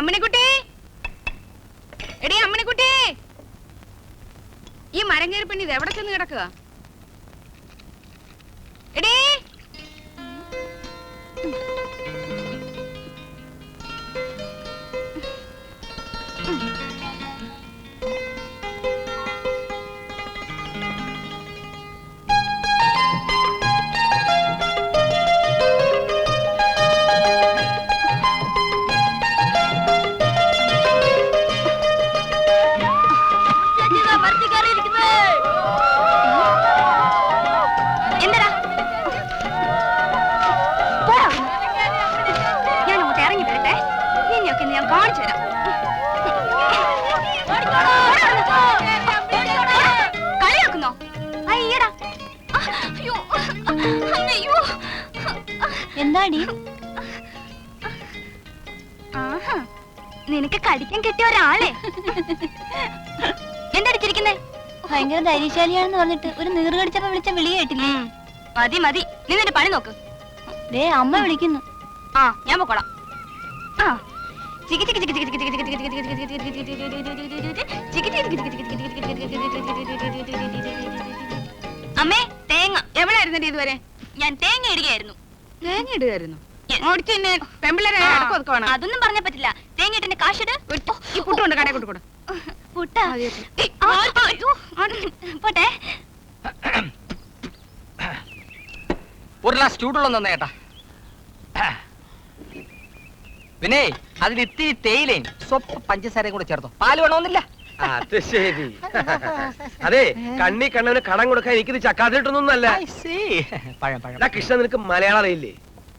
അമ്മണിക്കുട്ടി, എടീ അമ്മണിക്കുട്ടി, ഈ മരങ്ങേറി പെണ്ണി ഇത് എവിടെ ചെന്ന് കിടക്കുക? എടീ എന്താടി നിനക്ക് കടിക്കാൻ കിട്ടിയ ഒരാളെ എന്തടിച്ചിരിക്കുന്നേ? ഭയങ്കര ധൈര്യശാലിയാണെന്ന് പറഞ്ഞിട്ട് ഒരു നീറ് കടിച്ചപ്പോ വിളിച്ച വിളി കേട്ടില്ലേ? മതി മതി, നീ നിന്റെ പണി നോക്ക്. ദേ അമ്മ വിളിക്കുന്നു. ആ ഞാൻ പൊക്കോളാം. അമ്മേ തേങ്ങ എവിടെയായിരുന്നു ഇതുവരെ? ഞാൻ തേങ്ങ ഇടുകയായിരുന്നു. തേങ്ങ ഇടുകയായിരുന്നു? പെമ്പിള്ളേരെ അതൊന്നും പറഞ്ഞാ പറ്റില്ല. തേങ്ങ ഇട്ടെ കാശിട്. ഈ പുട്ടുണ്ട് കട കൊടുക്കൂടെ? പുട്ടാ പോട്ടെ. ഒരു ഗ്ലാസ് ചൂടുള്ള തന്നേട്ടാ. പിന്നെ അതിൽ ഇത്തിരി തേയിലയും സ്വപ്പ് പഞ്ചസാരയും കൂടെ ചേർത്തോ. പാല് വേണമെന്നില്ല. അത് ശരി. അതെ, കണ്ണി കണ്ണവന് കടം കൊടുക്കാൻ എനിക്കിത് ചക്കാതിട്ടൊന്നല്ല. കൃഷ്ണ, നിനക്ക് മലയാളം അറിയില്ലേ?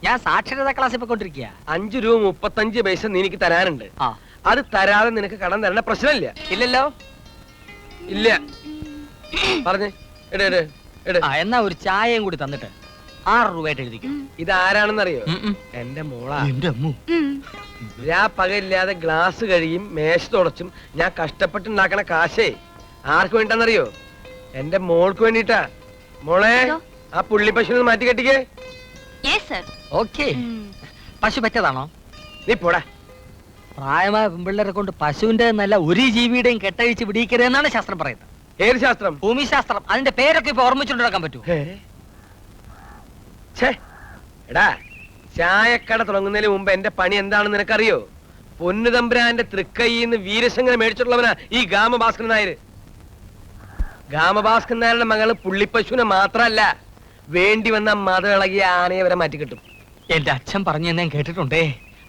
ഞാൻ സാക്ഷരതാ ക്ലാസ്സിൽ പോയിക്കൊണ്ടിരിക്കുക. 5 രൂപ 35 പൈസ നീ എനിക്ക് തരാനുണ്ട്. അത് തരാതെ നിനക്ക് കടം തരേണ്ട പ്രശ്നമില്ല. ഇല്ലല്ലോ? ഇല്ല. പറഞ്ഞേ. എന്നാ ഒരു ചായയും കൂടി തന്നിട്ട് 6 രൂപയായിട്ട് എഴുതിക്കും. ഇത് ആരാണെന്നറിയോ? എന്റെ മോളാ. പകലില്ലാതെ ഗ്ലാസ് കഴിയും മേശ തുടച്ചും ഞാൻ കഷ്ടപ്പെട്ടുണ്ടാക്കണ കാശേ ആർക്ക് വേണ്ടെന്നറിയോ? എന്റെ മോൾക്ക് വേണ്ടിട്ടാ. മോളെ, ആ പുള്ളി പശു മാറ്റി കെട്ടിക്കേ. പശു പറ്റതാണോ? നീ പോടാ. പ്രായമായ പെൺപിള്ളേരെ കൊണ്ട് പശുവിന്റെ നല്ല ഒരു ജീവിയുടെയും കെട്ടഴിച്ച് പിടിക്കരുതെന്നാണ് ശാസ്ത്രം പറയുന്നത്. ഏത് ശാസ്ത്രം? ഭൂമിശാസ്ത്രം. അതിന്റെ പേരൊക്കെ ഇപ്പൊ ഓർമ്മിച്ചുകൊണ്ടിരിക്കാൻ പറ്റൂ? എടാ, ചായക്കട തുടങ്ങുന്നതിന് മുമ്പ് എന്റെ പണി എന്താണെന്ന് നിനക്കറിയോ? പൊന്നുതമ്പുരാന്റെ തൃക്കൈന്ന് വീരശങ്കര മേടിച്ചിട്ടുള്ളവനാ ഈ ഗാമഭാസ്കരൻ നായർ. ഗാമഭാസ്കരൻ നായരുടെ മകള് പുള്ളിപ്പശുവിനെ മാത്രല്ല, വേണ്ടി വന്ന മതമിളകിയ ആനയെ വരെ മാറ്റിക്കിട്ടും. എന്റെ അച്ഛൻ പറഞ്ഞു ഞാൻ കേട്ടിട്ടുണ്ടേ.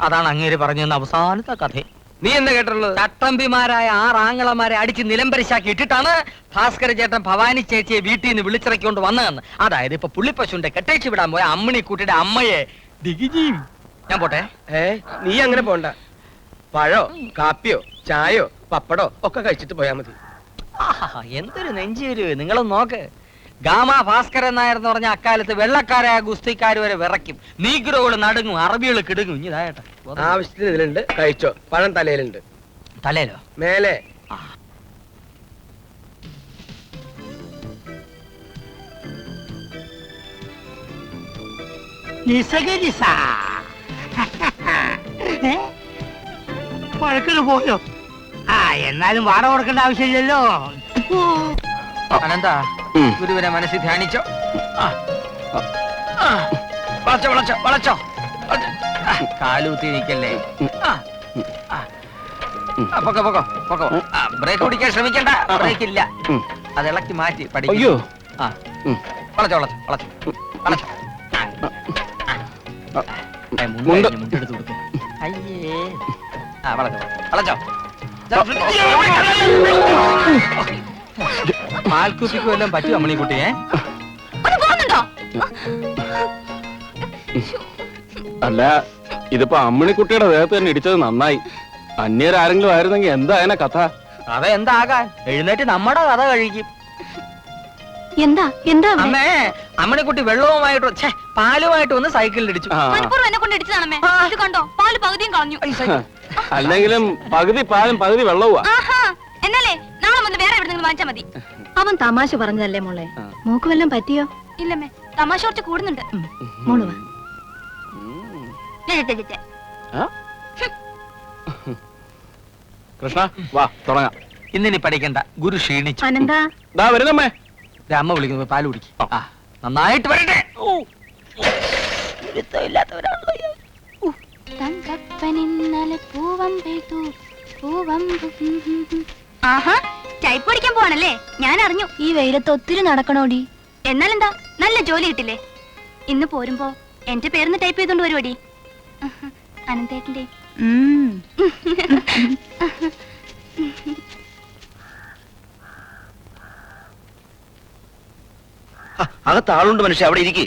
അതാണ് അങ്ങേര് പറഞ്ഞു തന്ന അവസാനത്തെ കഥ. നീ എന്താ കേട്ടിട്ടുള്ളത്? ചട്ടമ്പിമാരായ 6 ആങ്ങളമാരെ അടിച്ച് നിലംപരിശാക്കി ഇട്ടിട്ടാണ് ഭാസ്കര ചേട്ടൻ ഭവാനി ചേച്ചിയെ വീട്ടിൽ നിന്ന് വിളിച്ചിറക്കിക്കൊണ്ട് വന്നതെന്ന്. അതായത് ഇപ്പൊ പുള്ളിപ്പശുവിന്റെ കെട്ടഴിച്ച് വിടാൻ പോയ അമ്മിണിക്കുട്ടിയുടെ അമ്മയെ ദിഗിജിയും. ഞാൻ പോട്ടെ. നീ അങ്ങനെ പോണ്ട. പഴോ കാപ്പിയോ ചായയോ പപ്പടോ ഒക്കെ കഴിച്ചിട്ട് പോയാ മതി. എന്തൊരു നെഞ്ചൂര്! നിങ്ങളും നോക്ക്. ഗാമ ഭാസ്കരൻ നായർ എന്ന് പറഞ്ഞ അക്കാലത്ത് വെള്ളക്കാരായ ഗുസ്തിക്കാർ വരെ വിറയ്ക്കും. നീഗ്രോകൾ നടുങ്ങും, അറബികൾ കിടുങ്ങും. ഇതായിട്ടെ ആവശ്യത്തിന് ഇതിലുണ്ട്, കഴിച്ചോ. പഴം തലയിലുണ്ട്. തലയിലോ? മേലെ. വഴക്കിന് പോയോ? എന്നാലും വാട കൊടുക്കേണ്ട ആവശ്യമില്ലല്ലോ. അനന്താ, ഗുരുവിനെ മനസ്സിൽ ധ്യാനിച്ചോ. വളച്ചോ വളച്ചോ വളച്ചോ. കാലൂത്തിരിക്കല്ലേ. പൊക്കോ പൊക്കോ പൊക്കോ. ബ്രേക്ക് പിടിക്കാൻ ശ്രമിക്കണ്ട. ബ്രേക്ക് ഇല്ല. അത് ഇളക്കി മാറ്റി പഠിക്കും. വളച്ചോ വളച്ചോ വളച്ചോ വളച്ചോ. മുണ്ടെടുത്ത് കൊടുക്ക. അയ്യേ. വളച്ചോ വളച്ചോ. പാൽക്കുപ്പിക്കും എല്ലാം പറ്റും അമ്മണിക്കുട്ടിയെ. അല്ല, ഇതിപ്പോ അമ്മണിക്കുട്ടിയുടെ ദേഹത്ത് തന്നെ ഇടിച്ചത് നന്നായി. അന്യരാരെങ്കിലും ആയിരുന്നെങ്കിൽ എന്താ അതിനെ കഥ? കഥ എന്താകാൻ? എഴുന്നേറ്റ് നമ്മുടെ കഥ കഴിക്കും. എന്താ എന്താ അമ്മേ, അമ്മണിക്കുട്ടി വെള്ളവുമായിട്ട് പാലുമായിട്ട് വന്ന് സൈക്കിളിൽ ഇടിച്ചു. എന്നെ കൊണ്ട് ഇടിച്ചതാണമ്മേ. ഇത് കണ്ടോ, പാല് പകുതിയും കളഞ്ഞു. അല്ലെങ്കിലും പകുതി പാലും പകുതി വെള്ളവുമാ. എന്നല്ലേ നാളെ മുതൽ വേറെ എവിടെയെങ്കിലും വാങ്ങിച്ചാ മതി. അവൻ തമാശ പറഞ്ഞതല്ലേ മോളെ. മോക്ക് വല്ലതും പറ്റിയോ? ഇല്ലമ്മേ, തമാശ കുറച്ച് കൂടുന്നുണ്ട്. മോള് വാ. കൃഷ്ണ വാ തുടങ്ങാം. ഇന്നിനി പഠിക്കണ്ട, ഗുരു ക്ഷീണിച്ചു. അനന്താ ദാ വരുന്നമ്മേ. അമ്മ വിളിക്കുന്നു, പോയി പാല് കുടിക്കും. ആ നന്നായിട്ട് വരട്ടെ. തങ്കപ്പനിന്നലെ പൂവം പെയ്തു പൂവം. ആഹാ, ടൈപ്പ് പഠിക്കാൻ പോവാണല്ലേ? ഞാൻ അറിഞ്ഞു. ഈ വെയിലത്ത് ഒത്തിരി നടക്കണോടി. എന്നാലെന്താ, നല്ല ജോലി കിട്ടില്ലേ? ഇന്ന് പോരുമ്പോ എന്റെ പേരൊന്ന് ടൈപ്പ് ചെയ്തോണ്ട് വരുവടി. അനന്തേട്ടന്റെ. അകത്താളുണ്ട് മനുഷ്യ, അവിടെ ഇരിക്കേ.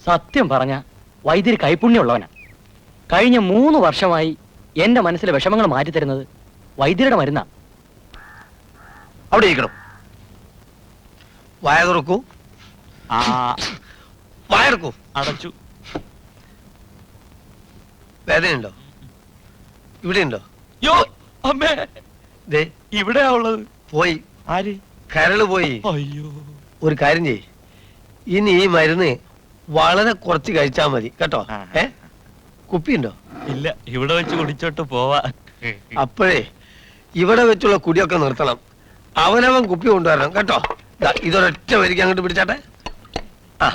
സത്യം പറഞ്ഞ വൈദ്യുതി കൈപുണ്യമുള്ളവനാ. കഴിഞ്ഞ 3 വർഷമായി എന്റെ മനസ്സിലെ വിഷമങ്ങൾ മാറ്റിത്തരുന്നത് വൈദ്യരുടെ മരുന്നാ. അവിടെ ഇരിക്കണം. വായ തുറക്കൂ. വായ തുറക്കൂ. അടച്ചു. വേദനയുണ്ടോ? ഇവിടെ ഉണ്ടോ? യോ അമ്മേ, ദേ ഇവിടെയാ ഉള്ളത്. പോയി. ആര്? കരള് പോയി. അയ്യോ. ഒരു കാര്യം ചെയ്യ്, ഇനി ഈ മരുന്ന് വളരെ കുറച്ച് കഴിച്ചാ മതി കേട്ടോ. കുപ്പിയുണ്ടോ? ഇല്ല, ഇവിടെ വെച്ച് കുടിച്ചോട്ട് പോവാ. അപ്പോഴേ ഇവിടെ വെച്ചുള്ള കുടിയൊക്കെ നിർത്തണം. അവനവൻ കുപ്പി കൊണ്ടുവരണം കേട്ടോ. ദാ ഇതൊരൊറ്റ വരിക്ക് അങ്ങോട്ട് പിടിച്ചാട്ടെ. ആ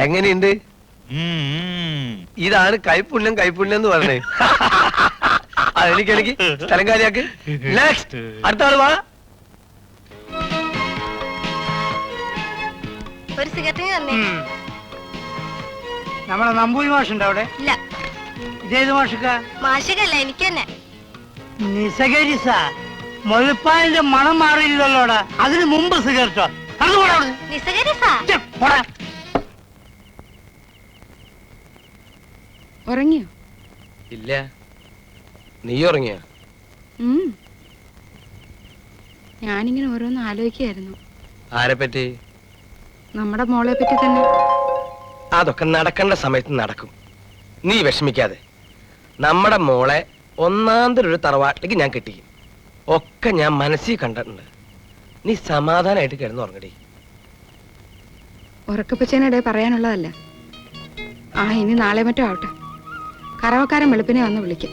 എങ്ങനെയുണ്ട്? ഇതാണ് കൈപ്പുണ്യം കൈപ്പുണ്യം എന്ന് പറഞ്ഞേ. അതെനിക്ക് സ്ഥലം കാര്യാക്ക്. നെക്സ്റ്റ് അടുത്ത ആള് വാ. ഒരു സിഗരറ്റ് തന്നെ. നമ്മളെ നമ്പൂരി മാഷുണ്ട് അവിടെ? ഇല്ല, ഇതേത് മാഷക്ക? മാഷികല്ല, എനിക്ക് തന്നെ. നിസകരിസ മുതൽപ്പാലിന്റെ മണം മാറിയില്ലല്ലോടാ. അതിന് മുമ്പ് സിഗരറ്റോ? അത് പോടാ അവിടുന്ന്. നിസ്സകരിസാ. പോടാ. ഉറങ്ങിയോ? ഇല്ല, നീ ഉറങ്ങിയ? ഞാനിങ്ങനെ ഓരോന്ന് ആലോചിക്കായിരുന്നു. ആരെ പറ്റി? നമ്മുടെ മോളെ പറ്റി തന്നെ. അതൊക്കെ നടക്കേണ്ട സമയത്ത് നടക്കും, നീ വിഷമിക്കാതെ. നമ്മുടെ മോളെ ഒന്നാന്തരൊരു തറവാട്ടിലേക്ക് ഞാൻ കെട്ടിക്കും. ഒക്കെ ഞാൻ മനസ്സിൽ കണ്ടിട്ടുണ്ട്. നീ സമാധാനമായിട്ട് കിടന്ന് ഉറങ്ങടി. ഉറക്കപ്പച്ചേനിടെ പറയാനുള്ളതല്ല. ഇനി നാളെ മറ്റോ ആവട്ടെ. കറവക്കാരൻ വെളുപ്പിനെ വന്ന് വിളിക്കും.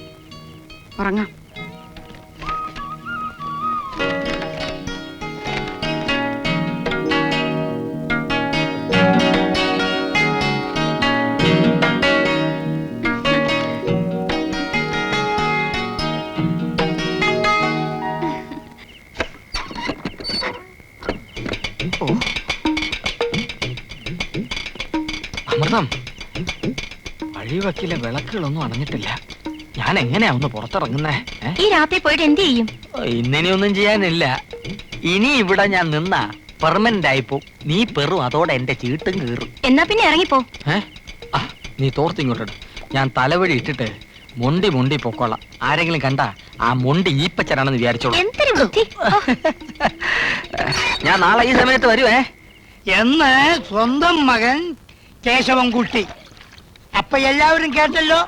ഉറങ്ങാം. അമൃതം, വഴിവക്കിലെ വിളക്കുകളൊന്നും അണഞ്ഞിട്ടില്ല. ഞാൻ എങ്ങനെയാ ഒന്ന് പുറത്തിറങ്ങുന്നേ? ഈ രാത്രി പോയിട്ട് എന്ത് ചെയ്യും? ഇന്നിനിയൊന്നും ചെയ്യാനില്ല. ഇനി ഇവിടെ ഞാൻ നിന്നാ പെർമനന്റ് ആയിപ്പോ. നീ പെറും, അതോടെ എന്റെ ചീട്ടും കീറും. എന്നാ പിന്നെ ഇറങ്ങിപ്പോ. നീ തോർത്തിങ്ങോട്ടിട്. ഞാൻ തലവഴി ഇട്ടിട്ട് മൊണ്ടി പൊക്കോളാം. ആരെങ്കിലും കണ്ടാ ആ മൊണ്ടി ഈപ്പച്ചനാണെന്ന് വിചാരിച്ചോളൂ. എന്തൊരു ബുദ്ധി. ഞാൻ നാളെ ഈ സമയത്ത് വരുവേ എന്ന് സ്വന്തം മകൻ കേശവൻകുട്ടി. അപ്പൊ എല്ലാവരും കേട്ടല്ലോ.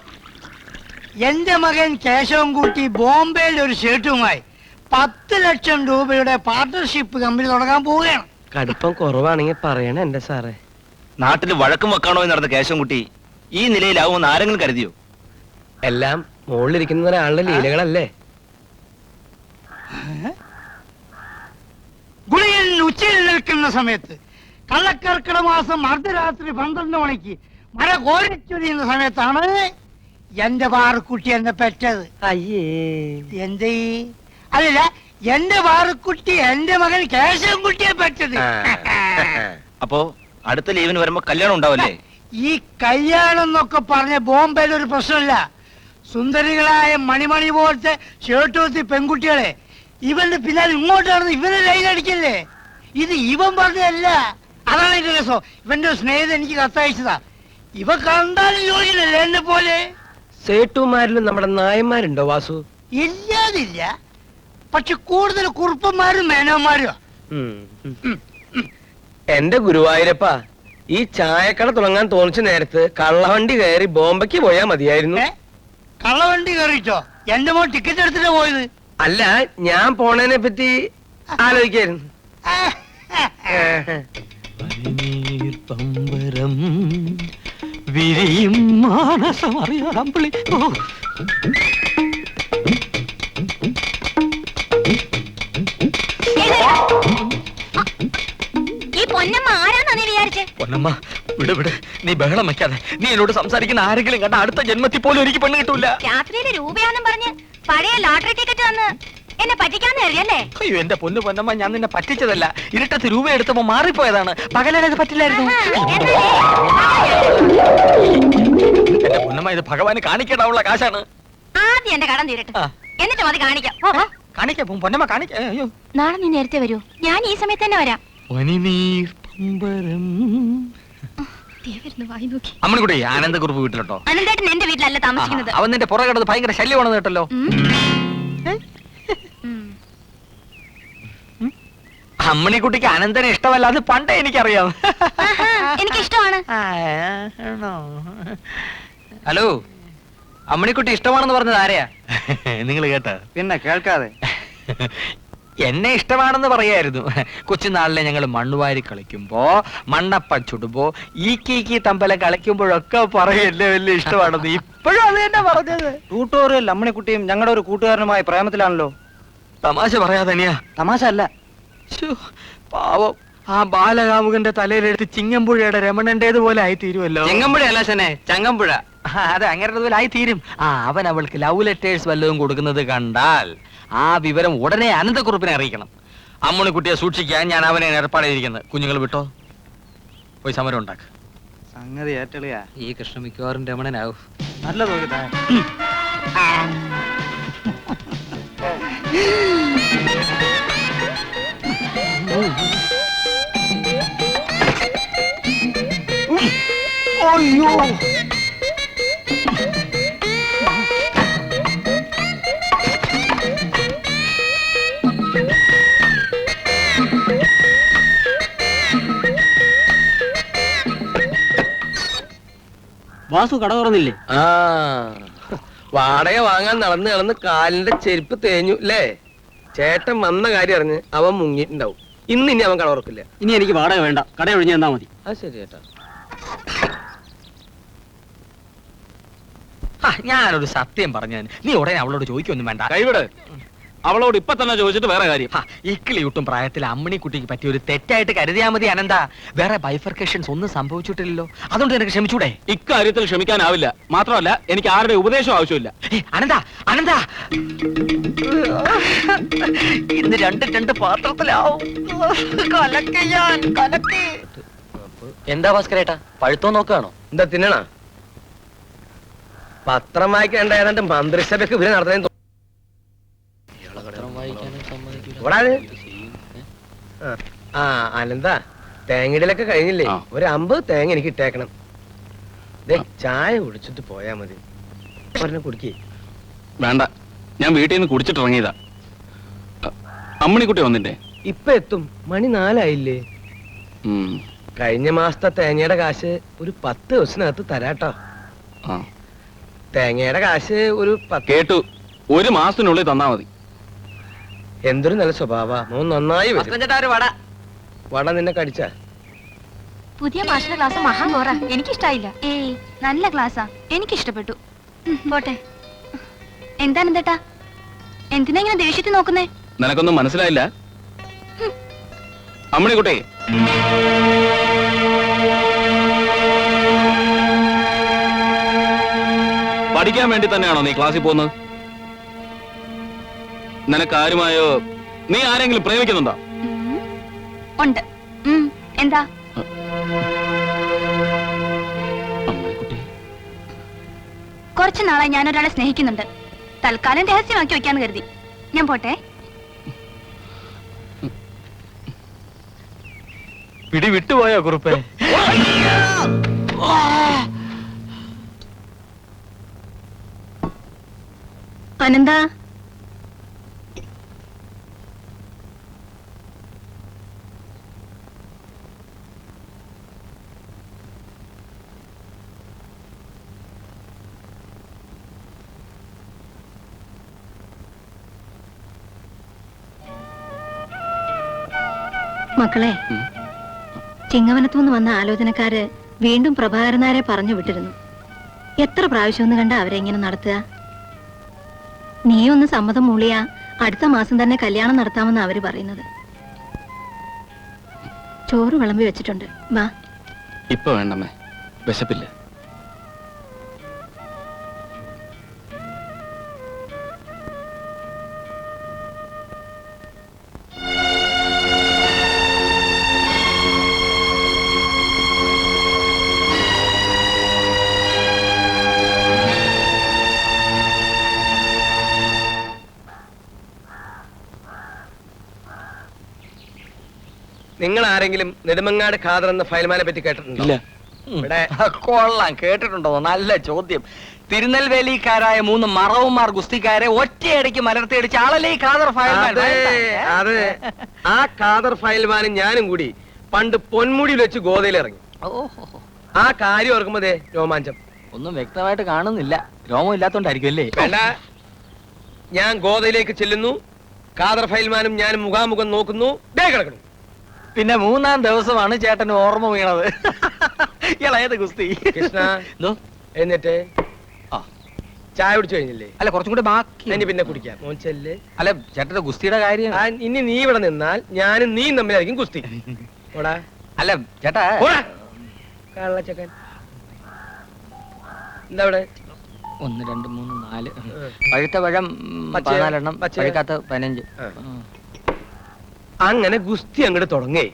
എന്റെ മകൻ കേശവൻകുട്ടി ബോംബെയിൽ ഒരു ഷേട്ടുമായി 10 ലക്ഷം രൂപയുടെ പാർട്ണർഷിപ്പ് കമ്പനി തുടങ്ങാൻ പോവുകയാണ്. കടുപ്പം കുറവാണെങ്കിൽ പറയണേ എന്റെ സാറേ. നാട്ടിൽ വഴക്കും വെക്കാണോ എന്ന് നടന്ന കേശവൻകുട്ടി ഈ നിലയിലാവുമെന്ന് ആരെങ്കിലും കരുതിയോ? എല്ലാം മുകളിലിരിക്കുന്ന ഒരാളുടെ ലീലകളല്ലേ. ഗുളിയൻ ഉച്ചയിൽ നിൽക്കുന്ന സമയത്ത്, കള്ളക്കർക്കിട മാസം അർദ്ധരാത്രി 12 മണിക്ക് മഴ കോരിച്ചൊരിയുന്ന സമയത്താണ് എന്റെ പാറുക്കുട്ടി എന്നെ പെറ്റത്. അയ്യേ, എന്തേ? അല്ല, എന്റെ പാറുക്കുട്ടി എന്റെ മകൻ കേശവൻകുട്ടിയെ പെറ്റത്. അപ്പോ അടുത്ത ലീവിന് വരുമ്പോ കല്യാണം ഉണ്ടാവല്ലേ? ഈ കല്യാണം എന്നൊക്കെ പറഞ്ഞ ബോംബെയിൽ ഒരു പ്രശ്നമില്ല. സുന്ദരികളായ മണിമണി പോലത്തെ ഷേർട്ടൂത്തി പെൺകുട്ടികളെ ഇവന്റെ പിന്നാലെ ഇങ്ങോട്ടാണ് ഇവനെ ലൈൻ അടിക്കല്ലേ. ഇത് ഇവൻ പറഞ്ഞതല്ല. അതാണ് എന്റെ രസം. ഇവന്റെ സ്നേഹിതൻ എനിക്ക് കത്തയച്ചതാ. ഇവ കണ്ടാലും ജോലിയില്ലല്ലേ എന്നെ പോലെ. സേട്ടുമാരിലും നമ്മുടെ നായന്മാരുണ്ടോ വാസു? ഇല്ലാതില്ല, പക്ഷെ കൂടുതൽ കുറുപ്പന്മാരും മേനോന്മാരും. എന്റെ ഗുരുവായൂരപ്പ, ഈ ചായക്കട തുടങ്ങാൻ തോന്നിച്ച നേരത്ത് കള്ളവണ്ടി കയറി ബോംബെക്ക് പോയാ മതിയായിരുന്നു. കള്ളവണ്ടി കയറിച്ചോ? എന്റെ മോൻ ടിക്കറ്റ് എടുത്തിട്ടാ പോയത്. അല്ല, ഞാൻ പോണതിനെ പറ്റി ആലോചിക്കായിരുന്നു. പമ്പരം വിരിയും മാനസം അറിയാടമ്പിളി. ഈ പൊന്നമ്മ ആരാന്നാ നീ വിചാരിച്ചേ? പൊന്നമ്മ വിട് വിട്, നീ ബഹളം വെക്കാതെ. നീ എന്നോട് സംസാരിക്കുന്ന ആരെങ്കിലും കണ്ട അടുത്ത ജന്മത്തിൽ പോലും എനിക്ക് പെണ്ണ് കിട്ടൂല. രാത്രിയില് രൂപയാന്നും പറഞ്ഞ് പഴയ ലോട്ടറി ടിക്കറ്റ് തന്ന് എന്നെ പറ്റിക്കാന്ന് കരുതിയല്ലേ? അയ്യോ എന്റെ പൊന്നമ്മ, ഞാൻ നിന്നെ പറ്റിച്ചതല്ല. ഇരുട്ടത്ത് രൂപ എടുത്തപ്പോ മാറിപ്പോയതാണ്. പകലത് പറ്റില്ലായിരുന്നു. എന്റെ പൊന്നമ്മ, ഇത് ഭഗവാന് കാണിക്കേണ്ടാവുള്ള കാശാണ്. ആദ്യം എന്റെ കടം തീരട്ടെ, എന്നിട്ട് മതി കാണിക്കാം. കാണിക്കാം പൊന്നമ്മ, കാണിക്കാം. അയ്യോ നാളെ നീ നേരത്തെ വരൂ, ഞാൻ ഈ സമയത്ത് തന്നെ വരാം. പനിനീർ പമ്പരം. വായി നോക്കി. അമ്മണിക്കുട്ടി ആനന്ദക്കുറിപ്പ് വീട്ടിലോട്ടോ? അനന്തേട്ടൻ എന്റെ വീട്ടിലല്ല താമസിക്കുന്നത്. അവൻ നിന്റെ പുറകെ കിടന്ന് ഭയങ്കര ശല്യമാണെന്ന് കേട്ടല്ലോ. അമ്മണിക്കുട്ടിക്ക് അനന്തനെ ഇഷ്ടമല്ല, അത് പണ്ടേ എനിക്കറിയാം. എനിക്ക് ഇഷ്ടമാണ്. ഹലോ, അമ്മണിക്കുട്ടി ഇഷ്ടമാണെന്ന് പറഞ്ഞത് ആരെയാ? നിങ്ങൾ കേട്ട? പിന്നെ കേൾക്കാതെ. എന്നെ ഇഷ്ടമാണെന്ന് പറയായിരുന്നു. കൊച്ചുനാളിലെ ഞങ്ങൾ മണ്ണുവാരി കളിക്കുമ്പോ, മണ്ണപ്പ ചുടുമ്പോ, ഈ തമ്പല കളിക്കുമ്പോഴൊക്കെ പറയല്ലേ വലിയ ഇഷ്ടമാണെന്ന്. ഇപ്പോഴും അത് തന്നെ പറഞ്ഞത്. ട്യൂട്ടോറിയൽ അമ്മണിക്കുട്ടിയും ഞങ്ങളുടെ ഒരു കൂട്ടുകാരനുമായി പ്രേമത്തിലാണല്ലോ. തമാശ പറയാതനിയാ. തമാശ അല്ല. പാവം, ആ ബാലകാമുകന്റെ തലയിലെടുത്ത് ചിങ്ങമ്പുഴയുടെ രമണന്റേതുപോലെ ആയി തീരുമല്ലോ. ചെങ്ങമ്പുഴ അല്ല ശനെ, ചങ്ങമ്പുഴ. അതെ, അങ്ങനെ ആയി തീരും. അവൻ അവൾക്ക് ലവ് ലെറ്റേഴ്സ് വല്ലതും കൊടുക്കുന്നത് കണ്ടാൽ ആ വിവരം ഉടനെ അനന്തക്കുറിപ്പിനെ അറിയിക്കണം. അമ്മണിക്കുട്ടിയെ സൂക്ഷിക്കാൻ ഞാൻ അവനെ ഏർപ്പാടായിരിക്കുന്നത്. കുഞ്ഞുങ്ങൾ വിട്ടോ, പോയി സമരം ഉണ്ടാക്ക്. സംഗതി ഏറ്റളിയാ. ഈ കൃഷ്ണ മിക്കവാറും രമണനാവും. നല്ല തോന്നുന്നു. അയ്യോ, വാസു കട തുറന്നില്ലേ? ആ, വാടക വാങ്ങാൻ നടന്ന് കാലിന്റെ ചെരുപ്പ് തേഞ്ഞു അല്ലേ? ചേട്ടൻ വന്ന കാര്യം അറിഞ്ഞ് അവൻ മുങ്ങിയിട്ടുണ്ടാവും. ഇനി അവൻ കട തുറക്കില്ല. ഇനി എനിക്ക് വാടക വേണ്ട, കട ഒഴിഞ്ഞു തന്നാ മതി. അത് ശരി ചേട്ടാ. ഞാനൊരു സത്യം പറഞ്ഞാൽ നീ ഉടനെ അവളോട് ചോദിക്കൊന്നും വേണ്ട. കൈവിട്. അവളോട് ഇപ്പൊ തന്നെ ചോദിച്ചിട്ട് വേറെ കാര്യം. ഇക്കിളിയൂട്ടും പ്രായത്തിൽ അമ്മണിക്കുട്ടിക്ക് പറ്റിയ ഒരു തെറ്റായിട്ട് കരുതിയാ മതി അനന്ത. വേറെ ബൈഫർക്കേഷൻസ് ഒന്നും സംഭവിച്ചിട്ടില്ലല്ലോ. അതുകൊണ്ട് നിനക്ക് ക്ഷമിച്ചൂടെ? ഇക്കാര്യത്തിൽ ക്ഷമിക്കാനാവില്ല. മാത്രമല്ല, എനിക്ക് ആരുടെ ഉപദേശവും ആവശ്യമില്ല. അനന്ത ഇന്ന് രണ്ട് പാത്രത്തിലാവും. എന്താ ഭാസ്കരേട്ടാ, പഴുത്തോ നോക്കുകയാണോ? എന്താ തിന്നണ? പത്രം വായിക്കേണ്ട ഏതാണ്ട് മന്ത്രിസഭയ്ക്ക് ഇവര് നടത്തുന്ന അനന്ത, തേങ്ങയിടലൊക്കെ കഴിഞ്ഞില്ലേ? ഒരു 50 തേങ്ങ എനിക്ക് ഇട്ടേക്കണം. ചായ കുടിച്ചിട്ട് പോയാ മതി. കുടിക്കേ. വേണ്ട, ഞാൻ വീട്ടിൽ നിന്ന് കുടിച്ചിട്ട് ഇറങ്ങിയതാ. അമ്മണിക്കുട്ടി വന്നില്ലേ? ഇപ്പൊ എത്തും. മണി 4 ആയില്ലേ? കഴിഞ്ഞ മാസത്തെ തേങ്ങയുടെ കാശ് ഒരു 10 ദിവസത്തിനകത്ത് തരാട്ടോ. തേങ്ങയുടെ കാശ് ഒരു 10. കേട്ടു. ഒരു മാസത്തിനുള്ളിൽ തന്നാ മതി. എന്തൊരു നല്ല സ്വഭാവ. മോൻ നന്നായി വട നിന്നെ കടിച്ച. പുതിയ മാഷിന്റെ ക്ലാസ് മഹാഘോറ, എനിക്കിഷ്ടായില്ല. ഏയ്, നല്ല ക്ലാസ്സാ, എനിക്കിഷ്ടപ്പെട്ടു. പോട്ടെ. എന്താണെന്തേട്ടാ, എന്തിനാ ഇങ്ങനെ ദേഷ്യത്തിൽ നോക്കുന്നേ? നിനക്കൊന്നും മനസ്സിലായില്ല? അമ്മണിക്കുട്ടി, പഠിക്കാൻ വേണ്ടി തന്നെയാണോ നീ ക്ലാസ്സിൽ പോകുന്നത്? നിനക്കാരുമായോ നീ ആരെങ്കിലും പ്രേമിക്കുന്നുണ്ടോ? ഉണ്ട്. എന്താ? കുറച്ചു നാളായി ഞാൻ ഒരാളെ സ്നേഹിക്കുന്നുണ്ട്. തൽക്കാലം രഹസ്യമാക്കി വെക്കാന്ന് കരുതി. ഞാൻ പോട്ടെ. പിടി വിട്ടുപോയോ കുറുപ്പേ? അനന്ത, മക്കളെ, ചിങ്ങവനത്തുനിന്ന് വന്ന ആലോചനക്കാര് വീണ്ടും പ്രഭാകരനാരെ പറഞ്ഞു വിട്ടിരുന്നു. എത്ര പ്രാവശ്യം ഒന്ന് കണ്ട അവരെ ഇങ്ങനെ നടത്തുക? നീ ഒന്ന് സമ്മതം മൂളിയാ അടുത്ത മാസം തന്നെ കല്യാണം നടത്താമെന്ന് അവര് പറയുന്നത്. ചോറ് വിളമ്പി വെച്ചിട്ടുണ്ട്, വാ. ഇപ്പൊ വേണ്ടമ്മേ, വിശപ്പില്ല. നിങ്ങൾ ആരെങ്കിലും നെടുമങ്ങാട് ഖാദർ എന്ന ഫയൽമാനെ പറ്റി കേട്ടിട്ടുണ്ടോ? ഇല്ല. ഇവിടെ കൊള്ളാം, കേട്ടിട്ടുണ്ടോ? നല്ല ചോദ്യം. തിരുനെൽവേലിക്കാരായ 3 മറവുമാർ ഗുസ്തിക്കാരെ ഒറ്റയടിക്ക് മലർത്തിയടിച്ച് ആളല്ലേ ഈ ഖാദർ ഫയൽമാൻ? അതെ, ആ ഖാദർ ഫയൽമാനും ഞാനും കൂടി പണ്ട് പൊന്മുടിയിൽ വെച്ച് ഗോതയിൽ ഇറങ്ങി. ഓഹോ, ആ കാര്യം ഓർക്കുമ്പോഴേ രോമാഞ്ചം. ഒന്നും വ്യക്തമായിട്ട് കാണുന്നില്ല. രോമം ഇല്ലാത്തോണ്ടായിരിക്കും അല്ലേ? വേണ്ട, ഞാൻ ഗോതയിലേക്ക് ചെല്ലുന്നു, ഖാദർ ഫയൽമാനും ഞാനും മുഖാമുഖം നോക്കുന്നു, ദേ കിടക്കുന്നു. പിന്നെ 3-ാം ദിവസമാണ് ചേട്ടന് ഓർമ്മ വീണത്. ഇളയത് ഗുസ്തി. കൃഷ്ണ, എന്നിട്ട് ചായ കുടിച്ചു കഴിഞ്ഞില്ലേ? അല്ല, കുറച്ചും കൂടി ബാക്കി. ഇനി പിന്നെ കുടിക്കാം. മോൻ ചെല്ല്. അല്ല, ചേട്ടന്റെ ഗുസ്തിയുടെ കാര്യം. ഇനി നീ ഇവിടെ നിന്നാൽ ഞാനും നീയും തമ്മിലായിരിക്കും ഗുസ്തി. ഓടാ. അല്ല ചേട്ടാ, കള്ളച്ചക്കൻ എന്താ ഇവിടെ? 1 2 3 4 പഴുത്ത പഴം 14 എണ്ണം, പഴുക്കാത്ത 15. അങ്ങനെ ഗുസ്തി അങ്ങോട്ട് തുടങ്ങി.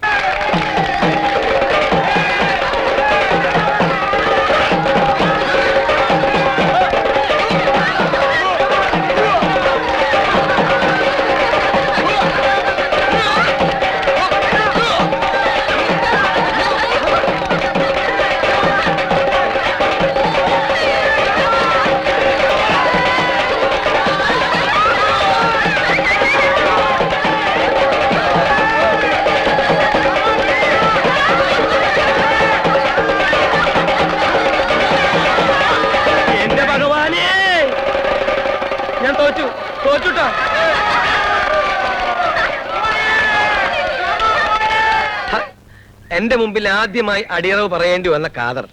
എന്റെ മുമ്പിൽ ആദ്യമായി അടിയറവ് പറയേണ്ടി വന്ന ഖാദർ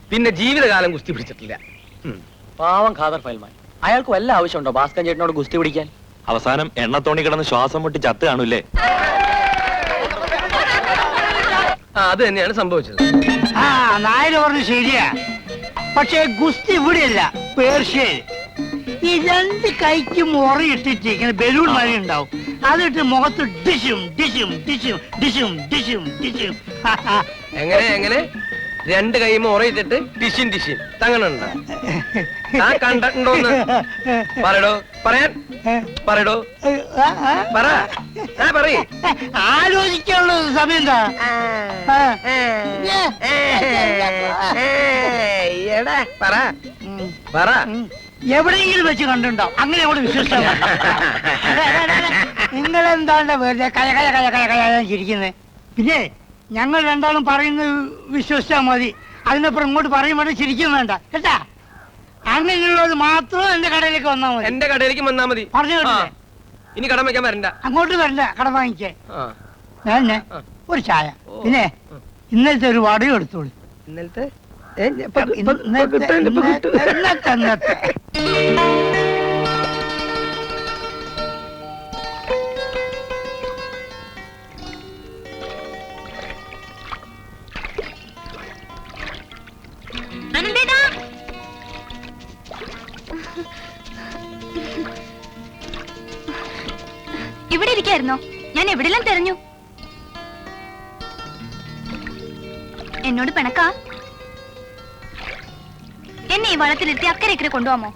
പിന്നെ ജീവിതകാലം ഗുസ്തി പിടിച്ചിട്ടില്ല. പാവം ഖാദർ ഫയൽമാൻ. അയാൾക്ക് വല്ല ആവശ്യമുണ്ടോ ഭാസ്കരൻ ചേട്ടനോട് ഗുസ്തി പിടിക്കാൻ? അവസാനം എണ്ണത്തോണി കിടന്ന് ശ്വാസം മുട്ടി ചത്ത് കാണൂല്ലേ? അത് തന്നെയാണ് സംഭവിച്ചത്. ആ നായർ പറഞ്ഞു ശരിയാ. പക്ഷേ ഗുസ്തി ഇവിടെയല്ല, പേർഷ്യയിൽ. ഈ 2 കൈക്കും ഉറയിട്ടിട്ട് ഇങ്ങനെ ബലൂൺ മഴ ഉണ്ടാവും. അതിട്ട് മുഖത്ത് ഡിഷും ഡിഷും ഡിഷും ഡിഷും ഡിഷും ഡിഷും. എങ്ങനെ 2 കൈമ ഉറയിട്ടിട്ട് ടിഷിൻ ടിഷിൻ തങ്ങനുണ്ടോ? ആ കണ്ടിട്ടുണ്ടോന്ന് പറയടോ, പറയടോ, പറയേ. ആലോചിക്കാനുള്ള സമയം എന്താ? പറ. എവിടെയെങ്കിലും വെച്ച് കണ്ടിട്ടുണ്ടാവും. അങ്ങനെ അവിടെ വിശ്വസിച്ചാൽ നിങ്ങൾ എന്താണ്ട് വെറുതെ കയ കയ കയ കയ കയ ചിരിക്കുന്നത്? പിന്നെ ഞങ്ങൾ രണ്ടാളും പറയുന്നത് വിശ്വസിച്ചാൽ മതി. അതിനപ്പുറം ഇങ്ങോട്ട് പറയുമ്പോൾ ചിരിക്കും വേണ്ട കേട്ടാ. അങ്ങനെയുള്ളത് മാത്രം എന്റെ കടയിലേക്ക് വന്നാൽ മതി. എന്റെ കടയിലേക്ക് വന്നാൽ മതി. പറഞ്ഞു കേട്ടില്ലേ? ഇനി കടം വയ്ക്കാൻ വരണ്ട. അങ്ങോട്ട് വരണ്ട കടം വാങ്ങിക്കേ. ഞാൻ ഒരു ചായ, പിന്നെ ഇന്നലത്തെ ഒരു വടയും എടുത്തോളൂ. ഇന്നലത്തെ ഇന്നത്തെ ഇവിടെ ഇരിക്കായിരുന്നോ? ഞാൻ എവിടെല്ലാം തെരഞ്ഞു. എന്നോട് പിണക്കാ? എന്നെ ഈ വളത്തിലെത്തി അക്കരെ ഇക്കരെ കൊണ്ടുപോകാമോ?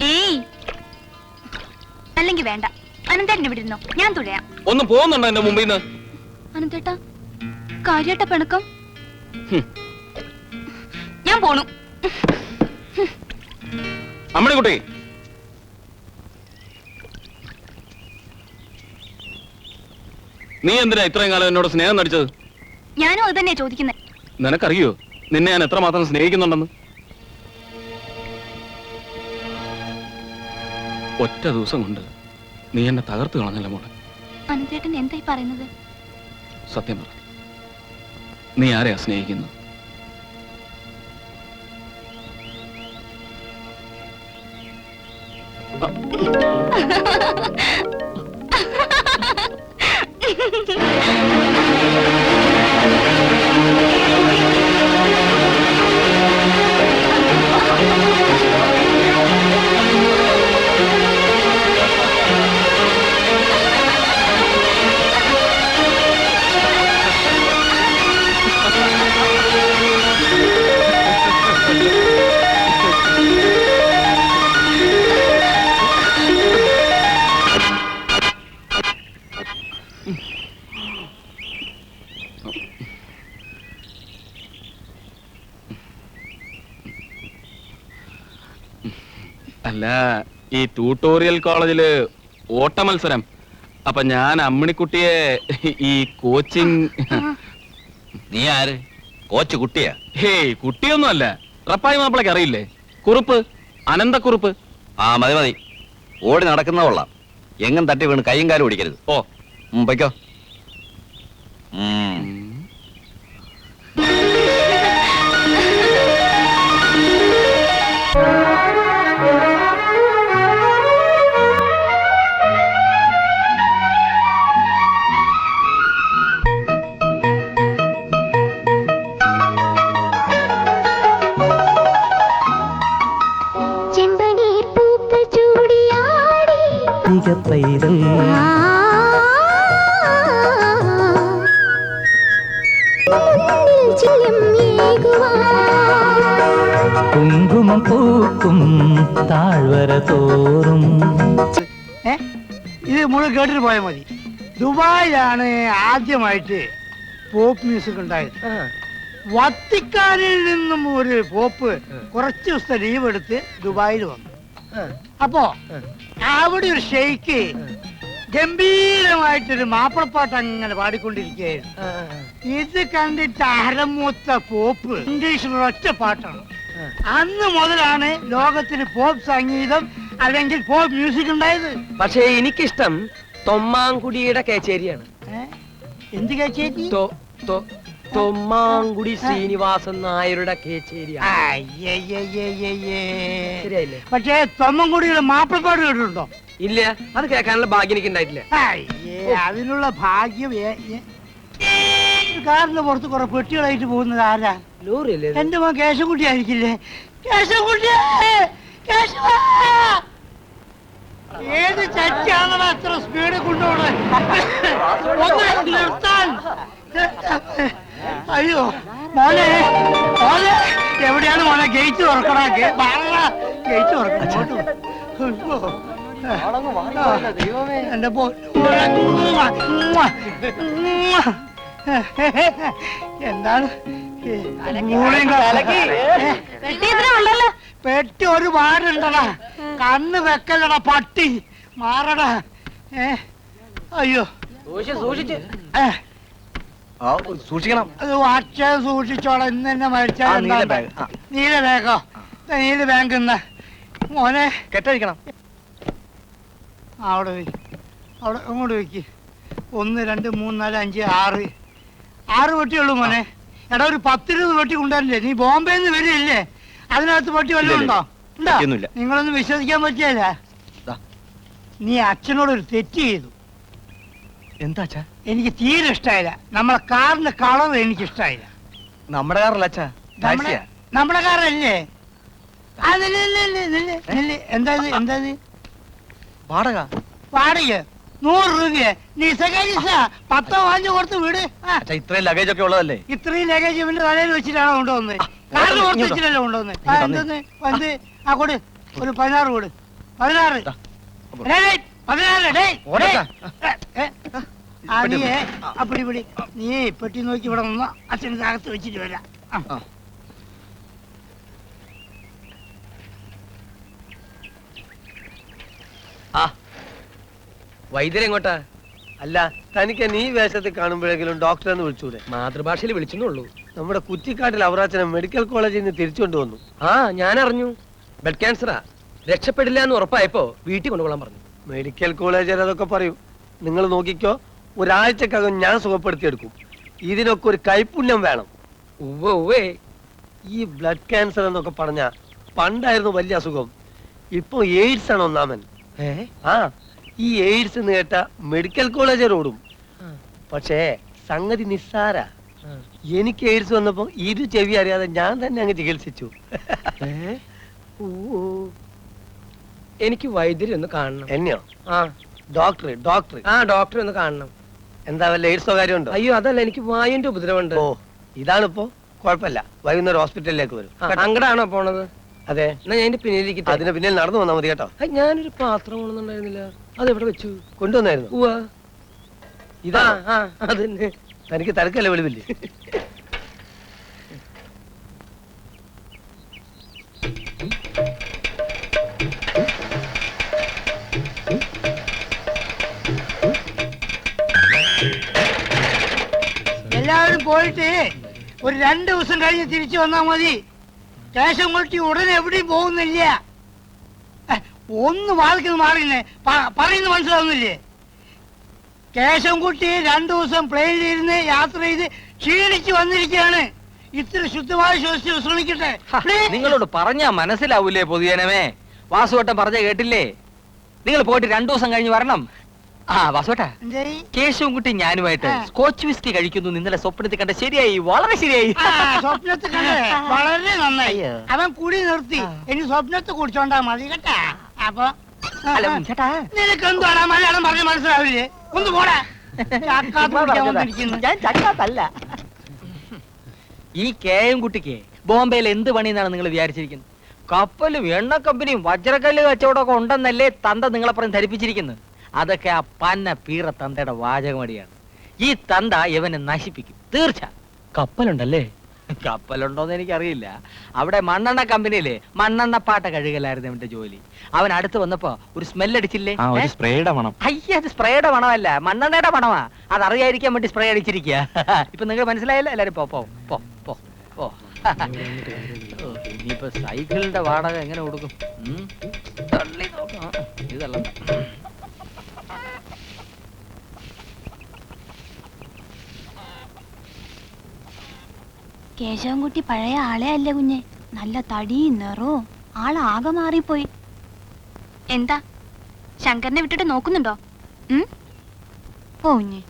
ഏയ്, അല്ലെങ്കിൽ വേണ്ട. അനന്തേട്ടൻ ഇവിടെ ഇരുന്നോ, ഞാൻ തുഴയാം. ഒന്ന് പോകുന്നുണ്ടോ എന്റെ മുമ്പിൽ നിന്ന്? അനന്തേട്ടാ, കാര്യായിട്ട പിണക്കം? ഞാൻ പോണു. അമ്മണിക്കുട്ടി, നീ എന്തിനാ ഇത്രയും കാലം എന്നോട് സ്നേഹം നടിച്ചത്? ഞാനും അത് തന്നെയാ ചോദിക്കുന്നത്. നിനക്കറിയോ നിന്നെ ഞാൻ എത്രമാത്രം സ്നേഹിക്കുന്നുണ്ടെന്ന്? ഒറ്റ ദിവസം കൊണ്ട് നീ എന്നെ തകർത്ത് കളഞ്ഞല്ല മോളെ. അനന്തേട്ടൻ എന്തായി പറയുന്നത്? സത്യം പറ, നീ ആരെയാ സ്നേഹിക്കുന്നത്? അല്ല, ഈ ട്യൂട്ടോറിയൽ കോളേജില് ഓട്ട മത്സരം. അപ്പൊ ഞാൻ അമ്മിണിക്കുട്ടിയെ ഈ കോച്ചിങ്. നീ ആര്? കോച്ച് കുട്ടിയാ? ഹേയ്, കുട്ടിയൊന്നും അല്ല. റപ്പായി മാപ്പിളക്ക് അറിയില്ലേ? കുറുപ്പ്, അനന്തക്കുറുപ്പ്. ആ മതി മതി, ഓടി നടക്കുന്ന കൊള്ളാം. എങ്ങും തട്ടി വീണ് കൈയും കാലും ഓടിക്കരുത്. ഓ പൊയ്ക്കോ. കുങ്കുമം പൂക്കും താഴ്വര തോറും. ഇത് മുഴുവൻ കേട്ടിട്ട് പോയാൽ മതി. ദുബായിലാണ് ആദ്യമായിട്ട് പോപ്പ് മ്യൂസിക് ഉണ്ടായത്. വത്തിക്കാനിൽ നിന്നും ഒരു പോപ്പ് കുറച്ച് ദിവസത്തെ ലീവ് എടുത്ത് ദുബായിൽ വന്നു. അപ്പോ അവിടെ ഒരു ഷെയ്ക്ക് ഗംഭീരമായിട്ടൊരു മാപ്പിളപ്പാട്ട് അങ്ങനെ പാടിക്കൊണ്ടിരിക്കുകയായിരുന്നു. ഇത് കണ്ടിട്ട് അരമൂത്ത പോപ്പ് ഇംഗ്ലീഷിൽ ഒറ്റ പാട്ടാണ്. അന്ന് മുതലാണ് ലോകത്തിന് പോപ്പ് സംഗീതം അല്ലെങ്കിൽ പോപ്പ് മ്യൂസിക് ഉണ്ടായത്. പക്ഷേ എനിക്കിഷ്ടം തൊമ്മാങ്കുടിയുടെ കേച്ചേരിയാണ്. എന്ത് കേച്ചേരി? തൊമ്മാങ്കുടി ശ്രീനിവാസൻ നായരുടെ കേച്ചേരിയാണ്. ശരിയായില്ലേ? പക്ഷേ തൊമ്മൻകുടിയുടെ മാപ്പിളപ്പാട്ട് കേട്ടിട്ടുണ്ടോ? ഇല്ല, അത് കേൾക്കാനുള്ള ഭാഗ്യം എനിക്ക് ഉണ്ടായിട്ടില്ല. അതിനുള്ള ഭാഗ്യം കാറിന്റെ പുറത്ത് കുറെ പെട്ടികളായിട്ട് പോകുന്നത് ആരാ? ലോറിയല്ലേ? എന്റെ മോൻ കേശവൻകുട്ടി ആയിരിക്കില്ലേ? കേശവൻകുട്ടി, ഏത് ചച്ചാണോ അത്ര സ്പീഡ് കൊണ്ടുപോകണേ? നിർത്താൻ. അയ്യോ മോനെ, മോനെ എവിടെയാണ് മോനെ? ഗേറ്റ് തുറക്കണ, ഗേറ്റ് തുറക്കണം. എന്റെ എന്താണ് പെട്ടി ഒരുപാടുണ്ടടാ. കണ്ണ് വെക്കല്ലടാ പട്ടി, മാറടാ. അയ്യോ സൂക്ഷിക്കണം. അത് അച്ഛൻ സൂക്ഷിച്ചോളാം. ഇന്ന് തന്നെ മരിച്ചാൽ നീല ബാഗോ? നീല ബാങ്ക് മോനെ കെട്ടഴിക്കണം. അവിടെ അവിടെ അങ്ങോട്ട് വെക്ക്. 1 2 3 4 5 6 പെട്ടിയുള്ളൂ മോനെ. എടാ ഒരു 10-20 പെട്ടി കൊണ്ടുവരില്ലേ? നീ ബോംബെന്ന് വരില്ലേ? അതിനകത്ത് പെട്ടി വല്ലതും ഉണ്ടോ? ഉണ്ടോ? നിങ്ങളൊന്നും വിശ്വസിക്കാൻ പറ്റിയല്ല. നീ അച്ഛനോടൊരു തെറ്റ് ചെയ്തു. എന്താ അച്ഛാ? എനിക്ക് തീരെ ഇഷ്ടമായില്ല. നമ്മളെ കാറിന്റെ കളർ എനിക്ക് ഇഷ്ടമായില്ല. നമ്മുടെ കാറല്ല അച്ഛാ, നമ്മുടെ കാറല്ലേ? എന്താ എന്താ വാടക? വാടക 100 രൂപയെ? നീ 10-15 കൊടുത്ത് വീട്. ഇത്രയും ലഗേജ് ഒക്കെ ഉള്ളതല്ലേ? ഇത്രയും ലഗേജ് ഇവന്റെ തലയിൽ വെച്ചിട്ടാണോ കൊണ്ടുവന്നത്? കാറിൽ കൊടുത്ത് വെച്ചിട്ടല്ലോ കൊണ്ടുവന്നത്. എന്തെന്ന് വന്ന് ആ കൊടു, ഒരു 16 കൊടു. 16 അപ്പിടി. നീ പെട്ടി നോക്കി ഇവിടെ നിന്നോ, അച്ഛൻ്റെ അകത്ത് വെച്ചിട്ട് വരാം. വൈദ്യരെങ്ങോട്ടാ? അല്ല, തനിക്ക് നീ വേഷത്തിൽ കാണുമ്പോഴെങ്കിലും ഡോക്ടറെ എന്ന് വിളിച്ചൂടെ? മാതൃഭാഷയിൽ വിളിച്ചെന്നുള്ളൂ. നമ്മുടെ കുറ്റിക്കാട്ടിൽ അവറാച്ചനെ മെഡിക്കൽ കോളേജിൽ നിന്ന് തിരിച്ചുകൊണ്ട് വന്നു. ഞാൻ അറിഞ്ഞു. ബ്ലഡ് ക്യാൻസറാ. രക്ഷപ്പെടില്ല എന്ന് ഉറപ്പായപ്പോ വീട്ടിൽ കൊണ്ടുപോകാൻ പറഞ്ഞു. മെഡിക്കൽ കോളേജിൽ അതൊക്കെ പറയും. നിങ്ങൾ നോക്കിക്കോ, ഒരാഴ്ചക്കകം ഞാൻ സുഖപ്പെടുത്തിയെടുക്കും. ഇതിനൊക്കെ ഒരു കൈപുണ്യം വേണം. ഉവ്വേ ഈ ബ്ലഡ് ക്യാൻസർ എന്നൊക്കെ പറഞ്ഞ പണ്ടായിരുന്നു വലിയ അസുഖം. ഇപ്പൊ എയ്ഡ്സ് ആണ് ഒന്നാമൻ. ആ ഈ എയ്ഡ്സ് എന്ന് കേട്ട മെഡിക്കൽ കോളേജിൽ ഓടും. പക്ഷേ സംഗതി നിസ്സാര. എനിക്ക് എയ്ഡ്സ് വന്നപ്പോ ഇരു ചെവി അറിയാതെ ഞാൻ തന്നെ അങ്ങ് ചികിത്സിച്ചു. എനിക്ക് വൈദ്യുതി ഒന്ന് കാണണം. എന്നെയോ? ആ ഡോക്ടർ ആ ഡോക്ടറെ ഒന്ന് കാണണം. എന്താ വല്ല എയ്ഡ്സോ കാര്യമുണ്ടോ? അയ്യോ അതല്ല, എനിക്ക് വായുവിന്റെ ഉപദ്രവമുണ്ട്. ഓ ഇതാണിപ്പോ കുഴപ്പമില്ല. വൈകുന്നേരം ഹോസ്പിറ്റലിലേക്ക് വരും. അങ്ങടാണോ പോണത്? അതെ, എന്നാ ഞാൻ എന്റെ പിന്നിലിരിക്കട്ടെ. അതിന് പിന്നിൽ നടന്നു വന്നാൽ മതി കേട്ടോ. ഞാനൊരു പാത്രം കൊണ്ടുവന്നിട്ടുണ്ടായിരുന്നില്ല, അതെവിടെ വെച്ചു? കൊണ്ടുവന്നായിരുന്നു. ഉവ്വ ഇതാ അതന്നെ. തനിക്ക് തിരക്കല്ലേ വെളിവില്ലേ? എല്ലാവരും പോയിട്ട് ഒരു 2 ദിവസം കഴിഞ്ഞ് തിരിച്ചു വന്നാ മതി. കേശം കൊട്ടി ഉടനെ എവിടെയും പോകുന്നില്ല. ഒന്ന് വാൾക്കുന്നു മാറിന്നെ പറയുന്നത് മനസ്സിലാവുന്നില്ലേ? കേശംകുട്ടി 2 ദിവസം പ്ലെയിനിലിരുന്ന് യാത്ര ചെയ്ത് ക്ഷീണിച്ച് വന്നിരിക്കുകയാണ്. ഇത്ര ശുദ്ധമായി ശ്വസിച്ച് ശ്രമിക്കട്ടെ. നിങ്ങളോട് പറഞ്ഞാ മനസ്സിലാവൂലേ പൊതുജനമേ? വാസുവേട്ടൻ പറഞ്ഞ കേട്ടില്ലേ? നിങ്ങൾ പോയിട്ട് 2 ദിവസം കഴിഞ്ഞ് വരണം. ആ വാസുവേട്ടാ, കേശവൻകുട്ടി ഞാനുമായിട്ട് സ്കോച്ച് വിസ്കി കഴിക്കുന്നു ഇന്നലെ സ്വപ്നത്തിൽ കണ്ട. ശരിയായി, വളരെ ശരിയായി. സ്വപ്നത്തിൽ കണ്ടേ വളരെ നന്നായി. അവൻ കുടി നിർത്തി. ഇനി സ്വപ്നത്തെ കുടിച്ചോണ്ടാ മതി കേട്ടാ. അപ്പൊ നിനക്ക് എന്താണ് മലയാളം പറഞ്ഞ് മനസ്സിലാവില്ലേ? ഒന്ന് പോടാ. ഞാൻ ചക്കാത്തല്ല. ഈ കേയംകുട്ടിക്ക് ബോംബെയിൽ എന്ത് പണിയെന്നാണ് നിങ്ങൾ വിചാരിച്ചിരിക്കുന്നത്? കപ്പലും എണ്ണ കമ്പനിയും വജ്രക്കല്ല് കച്ചവടമൊക്കെ ഉണ്ടെന്നല്ലേ തന്ത നിങ്ങളെ പറഞ്ഞ് ധരിപ്പിച്ചിരിക്കുന്നത്? അതൊക്കെ ആ പന്ന പീറ തന്തയുടെ വാചകമടിയാണ്. ഈ തന്ത ഇവനെ നശിപ്പിക്കും തീർച്ച. കപ്പലുണ്ടല്ലേ? കപ്പലുണ്ടോന്ന് എനിക്കറിയില്ല. അവിടെ മണ്ണെണ്ണ കമ്പനിയില് മണ്ണെണ്ണപ്പാട്ട കഴുകലായിരുന്നു അവന്റെ ജോലി. അവൻ അടുത്ത് വന്നപ്പോ ഒരു സ്മെല്ലടിച്ചില്ലേ? സ്പ്രേയുടെ മണം. അയ്യ, അത് സ്പ്രേയുടെ മണമല്ല, മണ്ണെണ്ണയുടെ മണമാ. അതറിയാതിരിക്കാൻ വേണ്ടി സ്പ്രേ അടിച്ചിരിക്കുക. ഇപ്പൊ നിങ്ങൾ മനസ്സിലായല്ലോ എല്ലാരും? പോ പോ പോ പോ പോ. ഇനിയിപ്പോ സൈക്കിളിന്റെ വാടക എങ്ങനെ കൊടുക്കും? ഇതല്ല കേശവൻകുട്ടി പഴയ ആളെ അല്ലേ കുഞ്ഞെ? നല്ല തടിയും നിറവും ആളാകെ മാറിപ്പോയി. എന്താ ശങ്കരനെ വിട്ടിട്ട് നോക്കുന്നുണ്ടോ? കുഞ്ഞെ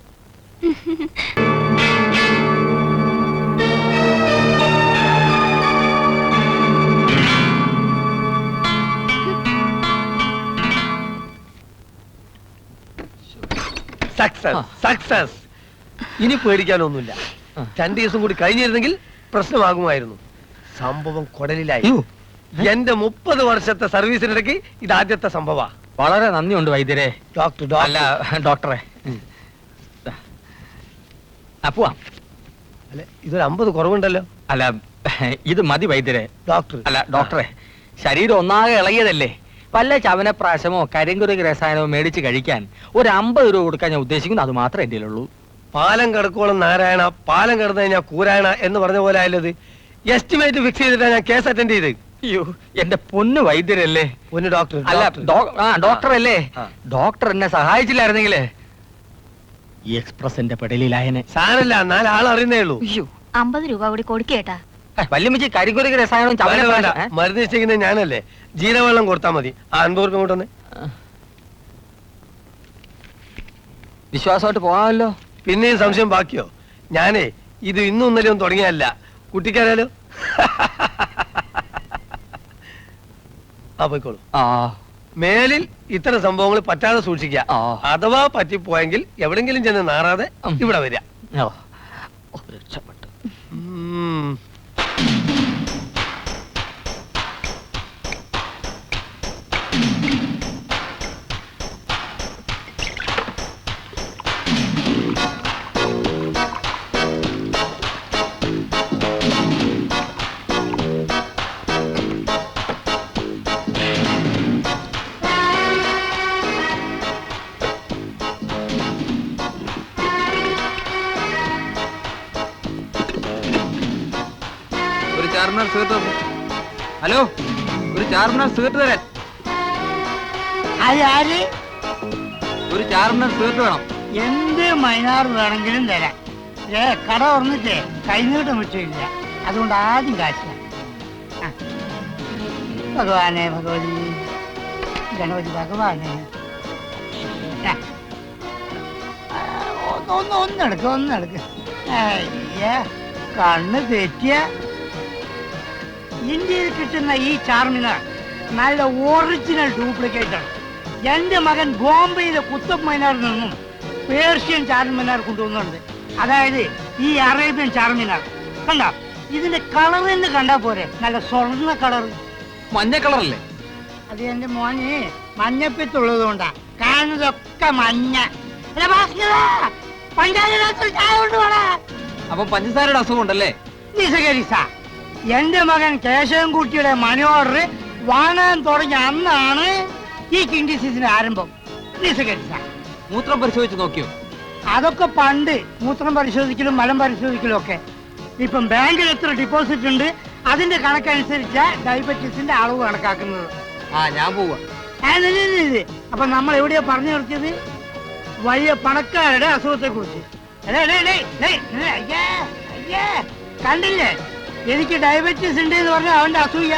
സക്സസ്. ഇനി പേടിക്കാനൊന്നുമില്ല. 2 ദിവസം കൂടി കഴിഞ്ഞിരുന്നെങ്കിൽ പ്രശ്നമാകുമായിരുന്നു. സംഭവം കൊടലിലായി. എന്റെ 30 വർഷത്തെ സർവീസിനിടയ്ക്ക് ഇത് ആദ്യത്തെ സംഭവ. വളരെ നന്ദിയുണ്ട് വൈദ്യരെ. അല്ല ഡോക്ടറെ, പോവാം. അല്ല ഇതൊരു 50 കുറവുണ്ടല്ലോ. അല്ല ഇത് മതി വൈദ്യരെ. ഡോക്ടർ അല്ല ഡോക്ടറെ, ശരീരം ഒന്നാകെ ഇളകിയതല്ലേ? വല്ല ചവനപ്രാശമോ കരിങ്കുരുക്ക് രസായനമോ മേടിച്ച് കഴിക്കാൻ ഒരു 50 രൂപ കൊടുക്കാൻ ഞാൻ ഉദ്ദേശിക്കുന്നു. അത് മാത്രമേ എൻ്റെ ഉള്ളൂ. പാലം കിടക്കോളം നാരായണ, പാലം കിടന്നു കഴിഞ്ഞാൽ കൂരായണ എന്ന് പറഞ്ഞ പോലെ ആയല്ലത്. എസ്റ്റിമേറ്റ് ഫിക്സ് ചെയ്തിട്ടാണ് ഞാൻ കേസ് അറ്റൻഡ് ചെയ്ത്. അയ്യോ എന്റെ പൊന്ന് വൈദ്യരല്ലേ? പൊന്ന് ഡോക്ടർ. അല്ല ഡോക്ടർ അല്ലേ? ഡോക്ടർ എന്നെ സഹായിച്ചില്ലായിരുന്നെങ്കിലേ ഈ എക്സ്പ്രസിന്റെ പെടലിലായനെ. സാരല്ല, 4 ആൾ അറിയുന്നേ ഉള്ളൂ. 50 രൂപ കൂടി കൊടുക്കേട്ടാ. വല്യമ്മച്ചി കരിങ്കുരുക്ക് രസായനവും വേണ്ട, മരുന്ന് നിശ്ചയിക്കുന്നത് ഞാനല്ലേ. ജീരവെള്ളം കൊടുത്താൽ മതി. 50 രൂപ കൊണ്ടുവന്ന്. വിശ്വാസമായിട്ട് പോകാമല്ലോ. പിന്നെയും സംശയം ബാക്കിയോ? ഞാനേ ഇത് ഇന്നും ഇന്നലെയും തുടങ്ങിയല്ല. കുട്ടിക്കാരാലോ? പോയിക്കോളൂ. മേലിൽ ഇത്തരം സംഭവങ്ങൾ പറ്റാതെ സൂക്ഷിക്കുക. അഥവാ പറ്റിപ്പോയെങ്കിൽ എവിടെങ്കിലും ചെന്ന് നാറാതെ ഇവിടെ വരിക. രക്ഷപ്പെട്ടു. ഹലോ, ഒരു ചാർമിനാർ സിഗരറ്റ് തരാൻ. ആര്? ഒരു ചാർമിനാർ സ്ക്വയർ വേണം. എന്ത് മൈനാർ വേണമെങ്കിലും തരാം. കട തുറന്നിട്ടേ കൈനീട്ടം വിട്ടില്ല. അതുകൊണ്ട് ആദ്യം കാശ്. ഭഗവാനെ, ഭഗവതി, ഗണപതി ഭഗവാനെ. ഒന്നെടുക്ക്. അയ്യ, കണ്ണ് തെറ്റിയ. ഇന്ത്യയിൽ കിട്ടുന്ന ഈ ചാർമിനാർ നല്ല ഒറിജിനൽ ഡ്യൂപ്ലിക്കേറ്റ് ആണ്. എന്റെ മകൻ ബോംബെയിലെ കുത്തബ് മൈനാറിൽ നിന്നും പേർഷ്യൻ ചാർമിനാർ കൊണ്ടുവന്നുണ്ട്. അതായത് ഈ അറേബ്യൻ ചാർമിനാർ. കണ്ട, ഇതിന്റെ കളർ എന്ന് കണ്ടാ പോരെ, നല്ല സ്വർണ്ണ കളർ. മഞ്ഞ കളറല്ലേ? അത് എന്റെ മോന് മഞ്ഞപ്പിത്തുള്ളത് കൊണ്ടാ കാണുന്നതൊക്കെ മഞ്ഞ. അപ്പൊ പഞ്ചസാരയുടെ അസുഖം ഉണ്ടല്ലേ? എന്റെ മകൻ കേശവൻകുട്ടിയുടെ മണി ഓർഡർ വാങ്ങാൻ തുടങ്ങിയ അന്നാണ് ഈ കിങ് ഡിസീസിന്റെ ആരംഭം. മൂത്രം പരിശോധിച്ച് നോക്കിയോ? അതൊക്കെ പണ്ട് മൂത്രം പരിശോധിക്കലും മലം പരിശോധിക്കലും ഒക്കെ. ഇപ്പം ബാങ്കിൽ എത്ര ഡിപ്പോസിറ്റ് ഉണ്ട് അതിന്റെ കണക്കനുസരിച്ച് ഡയബറ്റീസിന്റെ അളവ് കണക്കാക്കുന്നത്. ഞാൻ പോവാ. അപ്പൊ നമ്മൾ എവിടെയാ പറഞ്ഞു നിർത്തിയത്? വലിയ പണക്കാരുടെ അസുഖത്തെ കുറിച്ച്. കണ്ടില്ലേ, എനിക്ക് ഡയബറ്റീസ് ഉണ്ട് എന്ന് പറഞ്ഞാൽ അവന്റെ അസൂയ.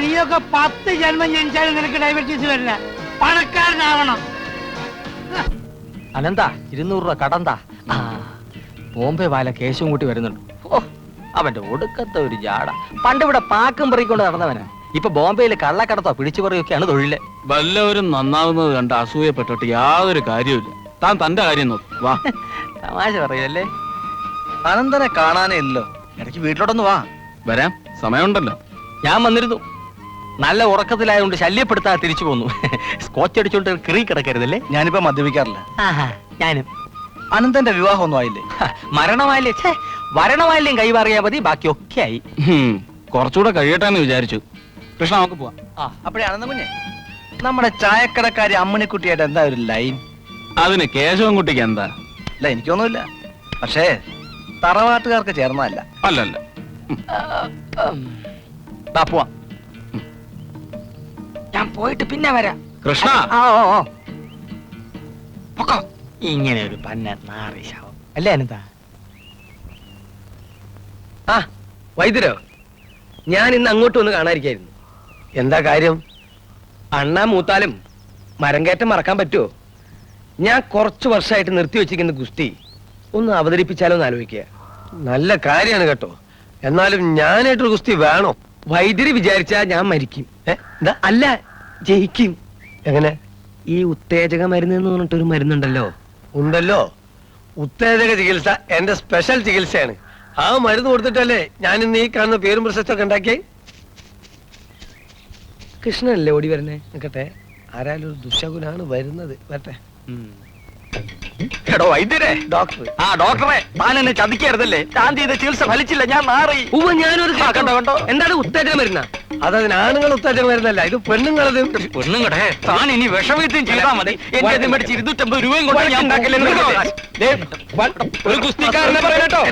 നീയൊക്കെ 10 ജന്മം ജനിച്ചാലും നിനക്ക് ഡയബറ്റീസ് വരില്ല. പണക്കാരനാവണം. അനന്താ 200 രൂപ കടന്താ. ബോംബെ വാല കേശവും കൂട്ടി വരുന്നുണ്ട്. ഓ, അവന്റെ ഒടുക്കത്തെ ഒരു ജാട. പണ്ട് ഇവിടെ പാക്കും പറിക്കൊണ്ട് നടന്നവനാ. ഇപ്പൊ ബോംബെയിൽ കള്ളക്കടത്തോ പിടിച്ചു പറയൊക്കെയാണ് തൊഴില്. വല്ലവരും നന്നാവുന്നത് കണ്ട് അസൂയപ്പെട്ടിട്ട് യാതൊരു കാര്യമില്ല. താൻ തന്റെ കാര്യം നോക്കും. വാ. തമാശ പറയല്ലേ? അനന്തനെ കാണാനേ ഇല്ലല്ലോ. ഇടയ്ക്ക് വീട്ടിലോട്ടൊന്ന് വാ. വരാം, സമയമുണ്ടല്ലോ. ഞാൻ വന്നിരുന്നു. നല്ല ഉറക്കത്തിലായതുകൊണ്ട് ശല്യപ്പെടുത്താതെ തിരിച്ചു പോന്നു. സ്കോച്ച് അടിച്ചോണ്ട് കിറി കിടക്കരുതല്ലേ? ഞാനിപ്പോ മദ്യപിക്കാറില്ല. ഞാനും. അനന്തന്റെ വിവാഹം ഒന്നും ആയില്ലേ? മരണമായില്ലേ? വരണമായില്യം കൈമാറിയാ മതി, ബാക്കിയൊക്കെ ആയി. കുറച്ചുകൂടെ കഴിയട്ടെ എന്ന് വിചാരിച്ചു. കൃഷ്ണ, നമുക്ക് പോവാം. അപ്പഴേ അനന്ത കുഞ്ഞെ, നമ്മുടെ ചായക്കടക്കാരി അമ്മണിക്കുട്ടിയായിട്ട് എന്താ ഒരു ലൈൻ? അതിന് കേശവൻകുട്ടിക്ക് എന്താ? ഇല്ല, എനിക്കൊന്നുമില്ല. പക്ഷേ തറവാട്ടുകാർക്ക് ചേർന്നല്ല. അല്ലല്ല. പോവാം. ഞാൻ പോയിട്ട് പിന്നെ വരാം. കൃഷ്ണ, ഇങ്ങനെ ഒരു പന്ന നാറിശാവും അല്ലേ അനന്താ? വൈദ്യരോ, ഞാൻ ഇന്ന് അങ്ങോട്ട് വന്ന് കാണാതിരിക്കായിരുന്നു. എന്താ കാര്യം? അണ്ണാ മൂത്താലും മരം കയറ്റം മറക്കാൻ പറ്റുമോ? ഞാൻ കുറച്ചു വർഷമായിട്ട് നിർത്തി വെച്ചിരിക്കുന്ന ഗുസ്തി ഒന്ന് അവതരിപ്പിച്ചാലോ എന്ന് ആലോചിക്കുക. നല്ല കാര്യമാണ് കേട്ടോ. എന്നാലും ഞാനായിട്ടൊരു ഗുസ്തി വേണോ? വൈദ്യര് വിചാരിച്ചാ ഞാൻ മരിക്കും. എന്താ? അല്ല, ജയിക്കും. എങ്ങനെ? ഈ ഉത്തേജക മരുന്ന് എന്ന് പറഞ്ഞിട്ടൊരു മരുന്നുണ്ടല്ലോ. ഉണ്ടല്ലോ, ഉത്തേജക ചികിത്സ എന്റെ സ്പെഷ്യൽ ചികിത്സയാണ്. ആ മരുന്ന് കൊടുത്തിട്ടല്ലേ ഞാൻ ഇന്ന് ഈ കാണുന്ന പേരും പ്രശസ്തൊക്കെ ഉണ്ടാക്കിയേ. കൃഷ്ണനല്ലേ ഓടി വരണേ? നിൽക്കട്ടെ, ആരായാലും ഒരു ദുശകുനാണ് വരുന്നത്. വരട്ടെ. എടോ വൈദ്യരെ, ഡോക്ടർ. ഡോക്ടറെ, താൻ എന്നെ ചതിക്കരുതല്ലേ. താൻ ചെയ്ത ചികിത്സ ഫലിച്ചില്ല, ഞാൻ മാറി. ഞാനൊരു കണ്ടോ എന്താണ് ഉത്തേജക മരുന്ന? അതതിന് ആണുങ്ങൾ ഉത്തേജകം വരുന്നല്ല, ഇത് പെണ്ണുങ്ങളത്. പെണ്ണുങ്ങടെ താൻ ഇനി വിഷവീട്ടും ചെയ്താൽ മതി. എന്റെ മേടിച്ച് 250 രൂപയും കൊണ്ട് ഞാൻ ഒരു ഗുസ്തിക്കാരനെ പറയട്ടോ.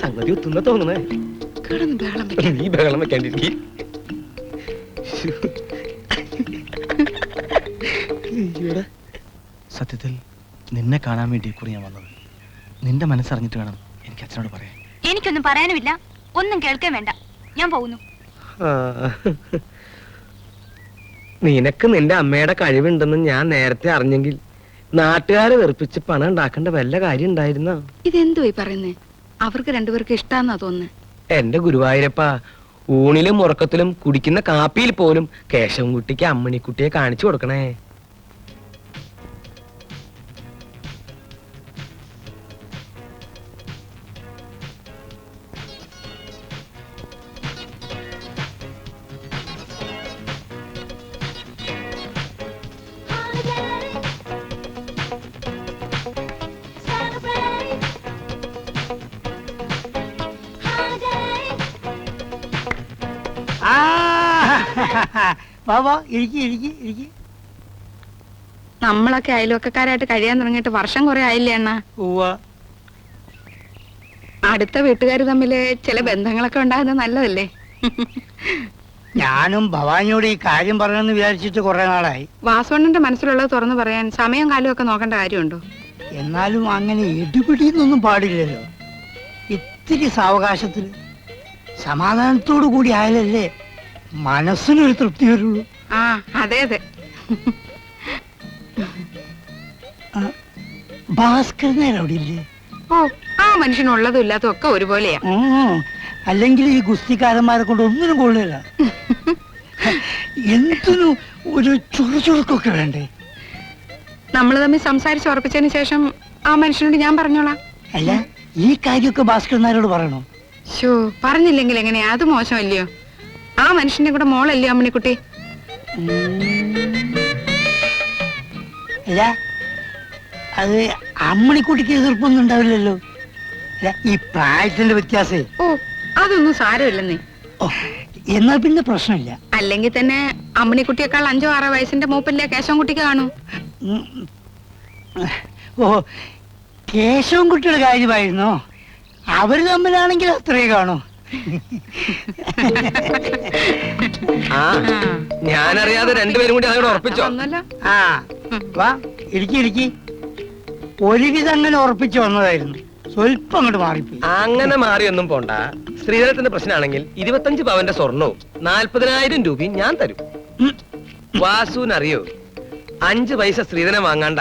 സംഗതി ഒത്തുന്ന തോന്നുന്നേ. നീ ബഹളം വെക്കാണ്ടിരിക്കും. സത്യത്തിൽ നിന്നെ കാണാൻ വേണ്ടി കുറി ഞാൻ വന്നത്. നിന്റെ മനസ്സറിഞ്ഞിട്ട് വേണം എനിക്ക് അച്ഛനോട് പറയാൻ. എനിക്കൊന്നും പറയാനുമില്ല, ഒന്നും കേൾക്കാൻ വേണ്ട. ഞാൻ പോകുന്നു. നിനക്ക് നിന്റെ അമ്മയുടെ കഴിവുണ്ടെന്ന് ഞാൻ നേരത്തെ അറിഞ്ഞെങ്കിൽ നാട്ടുകാരെ വെറുപ്പിച്ച് പണം ഉണ്ടാക്കേണ്ട വല്ല കാര്യം ഉണ്ടായിരുന്നോ? ഇതെന്തു പറയുന്നേ? അവർക്ക് രണ്ടുപേർക്ക് ഇഷ്ടാന്നാ തോന്നുന്നേ. എന്റെ ഗുരുവായൂരപ്പ, ഊണിലും ഉറക്കത്തിലും കുടിക്കുന്ന കാപ്പിയിൽ പോലും കേശവൻകുട്ടിക്ക് അമ്മണിക്കുട്ടിയെ കാണിച്ചു കൊടുക്കണേ. വാ, ഇരിക്കി. നമ്മളൊക്കെ അയൽവക്കക്കാരായിട്ട് കഴിയാൻ തുടങ്ങിയിട്ട് വർഷം കുറെ ആയില്ലേ അണ്ണ? ഉവ്വ. അടുത്ത വീട്ടുകാർ തമ്മില് ചില ബന്ധങ്ങളൊക്കെ ഉണ്ടാകുന്നത് നല്ലതല്ലേ? ഞാനും ഭവാനിയോട് ഈ കാര്യം പറയണമെന്ന് വിചാരിച്ചിട്ട് കുറെ നാളായി. വാസവണ്ണന്റെ മനസ്സിലുള്ളത് തുറന്നു പറയാൻ സമയം കാലവും ഒക്കെ നോക്കേണ്ട കാര്യമുണ്ടോ? എന്നാലും അങ്ങനെ എടുപിടിയൊന്നും പാടില്ലല്ലോ. ഇത്തിരി സാവകാശത്തിൽ സമാധാനത്തോടു കൂടി ആയാലല്ലേ മനസ്സിനൊരു തൃപ്തി വരുള്ളൂ. ആ അതെ അതെ. ഭാസ്കരൻ അവിടെ ഇല്ലേ? ഓ, ആ മനുഷ്യനുള്ളതും ഇല്ലാത്തതും ഒക്കെ ഒരുപോലെയാ. അല്ലെങ്കിൽ ഈ ഗുസ്തിക്കാരന്മാരെ കൊണ്ട് ഒന്നിനും കൊള്ളില്ല. എന്തിനും ഒരു ചുറുചുറുക്കൊക്കെ വേണ്ടേ? നമ്മൾ തമ്മിൽ സംസാരിച്ച് ഉറപ്പിച്ചതിന് ശേഷം ആ മനുഷ്യനോട് ഞാൻ പറഞ്ഞോളാം. അല്ല, ഈ കാര്യമൊക്കെ ഭാസ്കരനാരോട് പറയണോ? ഷോ, പറഞ്ഞില്ലെങ്കിൽ എങ്ങനെയാ? അത് മോശമല്ലയോ? ആ മനുഷ്യന്റെ കൂടെ മോളല്ലയോ അമ്മണിക്കുട്ടി? അല്ല, അത് അമ്മണിക്കുട്ടിക്ക് എതിർപ്പൊന്നും ഉണ്ടാവില്ലല്ലോ. അല്ല, ഈ പ്രായത്തിന്റെ വ്യത്യാസേ. ഓ, അതൊന്നും സാരമില്ലെന്നേ. ഓ, എന്നാൽ പിന്നെ പ്രശ്നമില്ല. അല്ലെങ്കിൽ തന്നെ അമ്മണിക്കുട്ടിയേക്കാൾ 5-6 വയസ്സിന്റെ മൂപ്പല്ലേ കേശവൻകുട്ടിക്ക് കാണൂ. ഓ, കേശവൻകുട്ടിയുടെ കാര്യമായിരുന്നോ? അവര് തമ്മിലാണെങ്കിൽ അത്രയും കാണൂ. ആ, ഞാനറിയാതെ രണ്ടുപേരും കൂടി അങ്ങോട്ട് ഉറപ്പിച്ചോ? ഒന്നുമല്ല. ആ, വാ, ഇരിക്കി. ഒരുവിധം അങ്ങനെ ഉറപ്പിച്ചു വന്നതായിരുന്നു. സ്വല്പം അങ്ങോട്ട് മാറിപ്പോയി. അങ്ങനെ മാറിയൊന്നും പോണ്ട. സ്ത്രീധനത്തിന്റെ പ്രശ്നമാണെങ്കിൽ 25 പവന്റെ സ്വർണവും 40,000 രൂപയും ഞാൻ തരും. വാസുവിനറിയോ, 5 പൈസ സ്ത്രീധനം വാങ്ങാണ്ട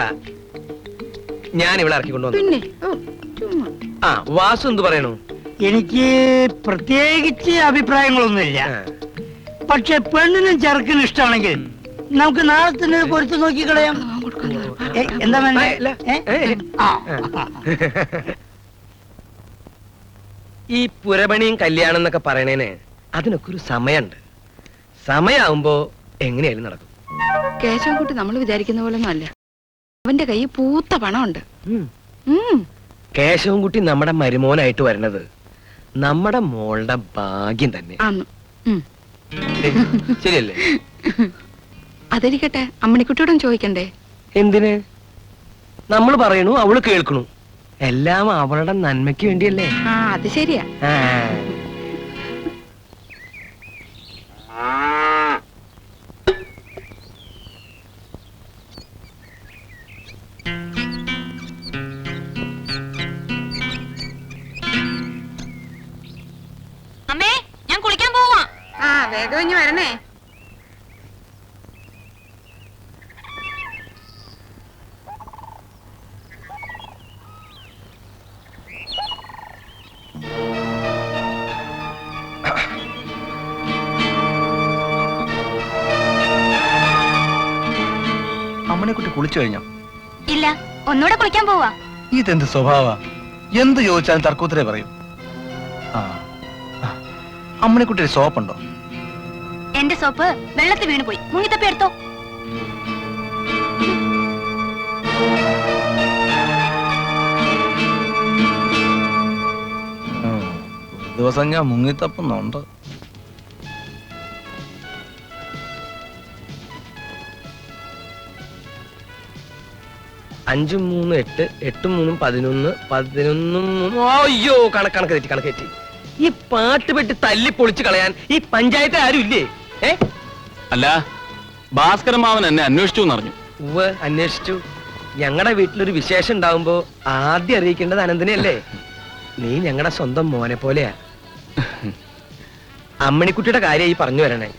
ഞാൻ ഇവിടെ ഇറക്കി കൊണ്ടുവന്നു. പിന്നെ ഓ, ചുമ്മാ. ആ, വാസു എന്ത് പറയണു? എനിക്ക് പ്രത്യേകിച്ച് അഭിപ്രായങ്ങളൊന്നുമില്ല. പക്ഷെ പെണ്ണിനും ചെറുക്കിനും ഇഷ്ടമാണെങ്കിൽ നമുക്ക് നാളെ തന്നെ ഒരു പൊരുത്ത് നോക്കി കളയാം. എന്താ ഈ പുരപണിയും കല്യാണം എന്നൊക്കെ പറയണേന് അതിനൊക്കെ ഒരു സമയമുണ്ട്. സമയാവുമ്പോ എങ്ങനെയായാലും നടക്കും. കേശവൻകുട്ടി നമ്മൾ വിചാരിക്കുന്ന പോലെ ഒന്നും അല്ല. അവന്റെ കയ്യിൽ പൂത്ത പണമുണ്ട്. കേശവൻകുട്ടി നമ്മുടെ മരുമോനായിട്ട് വരണത് നമ്മുടെ മോളുടെ ഭാഗ്യം തന്നെ. ശരിയല്ലേ? അതിരിക്കട്ടെ, അമ്മണിക്കുട്ടിയോടും ചോദിക്കണ്ടേ? എന്തിന്? നമ്മൾ പറയണു, അവള് കേൾക്കണു. എല്ലാം അവളുടെ നന്മയ്ക്ക് വേണ്ടിയല്ലേ? ആ, അത് ശരിയാ. അമ്മേ, ഞാൻ കുളിക്കാൻ പോവാ. ആ, വേഗം ഇനി വരണേ. അമ്മനെക്കുട്ടി കുളിച്ചു കഴിഞ്ഞോ? ഇല്ല, ഒന്നുകൂടെ കുളിക്കാൻ പോവാ. ഇതെന്ത് സ്വഭാവ? എന്ത് ചോദിച്ചാലും തർക്കൂത്തരേ പറയും. അമ്മനെക്കുട്ടി ഒരു സോപ്പുണ്ടോ? എന്റെ സോപ്പ് വെള്ളത്തിൽ വീണു പോയി. മുങ്ങിത്തപ്പി എടുത്തോ. ദിവസം ഞാൻ മുങ്ങിത്തപ്പുന്നുണ്ട്. അഞ്ചും 3 8, 8 3 11, 11 3. അയ്യോ, കണക്ക് തെറ്റി. ഈ പാട്ട് പെട്ടി തല്ലി പൊളിച്ചു കളയാൻ ഈ പഞ്ചായത്ത് ആരും ഇല്ലേ? അല്ല, ഭാസ്കരൻ മാവൻ എന്നെ അന്വേഷിച്ചു എന്നറിഞ്ഞു. ഉവ്വ്, അന്വേഷിച്ചു. ഞങ്ങളുടെ വീട്ടിലൊരു വിശേഷം ഉണ്ടാവുമ്പോ ആദ്യം അറിയിക്കേണ്ടത് അനന്തനെയല്ലേ? നീ ഞങ്ങളുടെ സ്വന്തം മോനെ പോലെയാ. അമ്മണിക്കുട്ടിയുടെ കാര്യം ഈ പറഞ്ഞു വരണേ.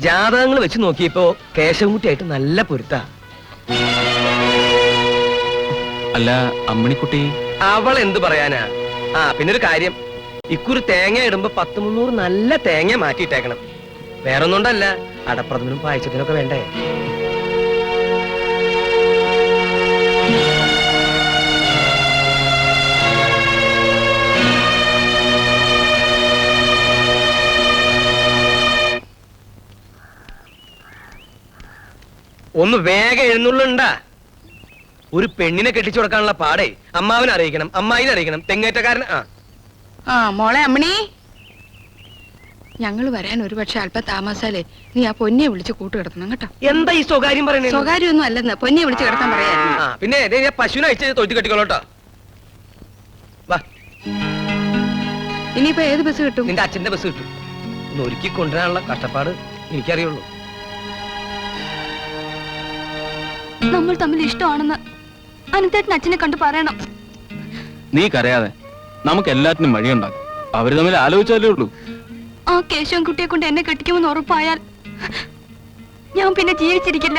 ജാതകങ്ങൾ വെച്ച് നോക്കിയപ്പോ കേശവൻകുട്ടിയായിട്ട് നല്ല പൊരുത്താ. അല്ല, അമ്മണിക്കുട്ടി അവൾ എന്ത് പറയാനാ? ആ, പിന്നൊരു കാര്യം, ഇക്കുറി തേങ്ങ ഇടുമ്പോ 10-300 നല്ല തേങ്ങ മാറ്റിയിട്ടേക്കണം. വേറൊന്നുകൊണ്ടല്ല, അടപ്രഥമനും പായസത്തിനൊക്കെ വേണ്ടേ? ഒന്ന് വേഗം എഴുന്നള്ളുണ്ടാ. ഒരു പെണ്ണിനെ കെട്ടിച്ചു കൊടുക്കാനുള്ള പാടേ അമ്മാവനെ അറിയിക്കണം, അമ്മായിനെ അറിയിക്കണം, തെങ്ങേറ്റക്കാരൻ. ആ, മോളെ അമ്മണി, ഞങ്ങൾ വരാൻ ഒരുപക്ഷെ അല്പം താമസാലേ നീ ആ പൊന്നിയെ വിളിച്ച് കൂട്ടുകിടത്തണം കേട്ടോ. എന്താ ഈ സ്വകാര്യം പറയണേ? സ്വകാര്യമൊന്നും അല്ലെന്ന്, പൊന്നിയെ വിളിച്ച് കിടത്താൻ പറയായിരുന്നു. പിന്നെ ഞാൻ പശുവിനെ അയച്ച് തൊഴുത്തി കെട്ടിക്കോളൂട്ടോ. വാ, ഇനിയിപ്പോ ഏത് ബസ് കിട്ടും? നിന്റെ അച്ഛന്റെ ബസ് കിട്ടും. ഒന്ന് ഒരുക്കി കൊണ്ടുവരാനുള്ള കഷ്ടപ്പാട് എനിക്കറിയുള്ളൂ. നമ്മൾ തമ്മിൽ ഇഷ്ടമാണെന്ന് അനന്തേട്ടൻ അച്ഛനെ കണ്ടു പറയണം. നീ കരയാതെ, നമുക്ക് എല്ലാത്തിനും വഴിയുണ്ടാകും. അവര് തമ്മിൽ ആലോചിച്ചാലേ ഉള്ളൂ. ആ കേശവൻകുട്ടിയെ കൊണ്ട് എന്നെ കെട്ടിക്കുമെന്ന് ഉറപ്പായാൽ ഞാൻ പിന്നെ ജീവിച്ചിരിക്കില്ല.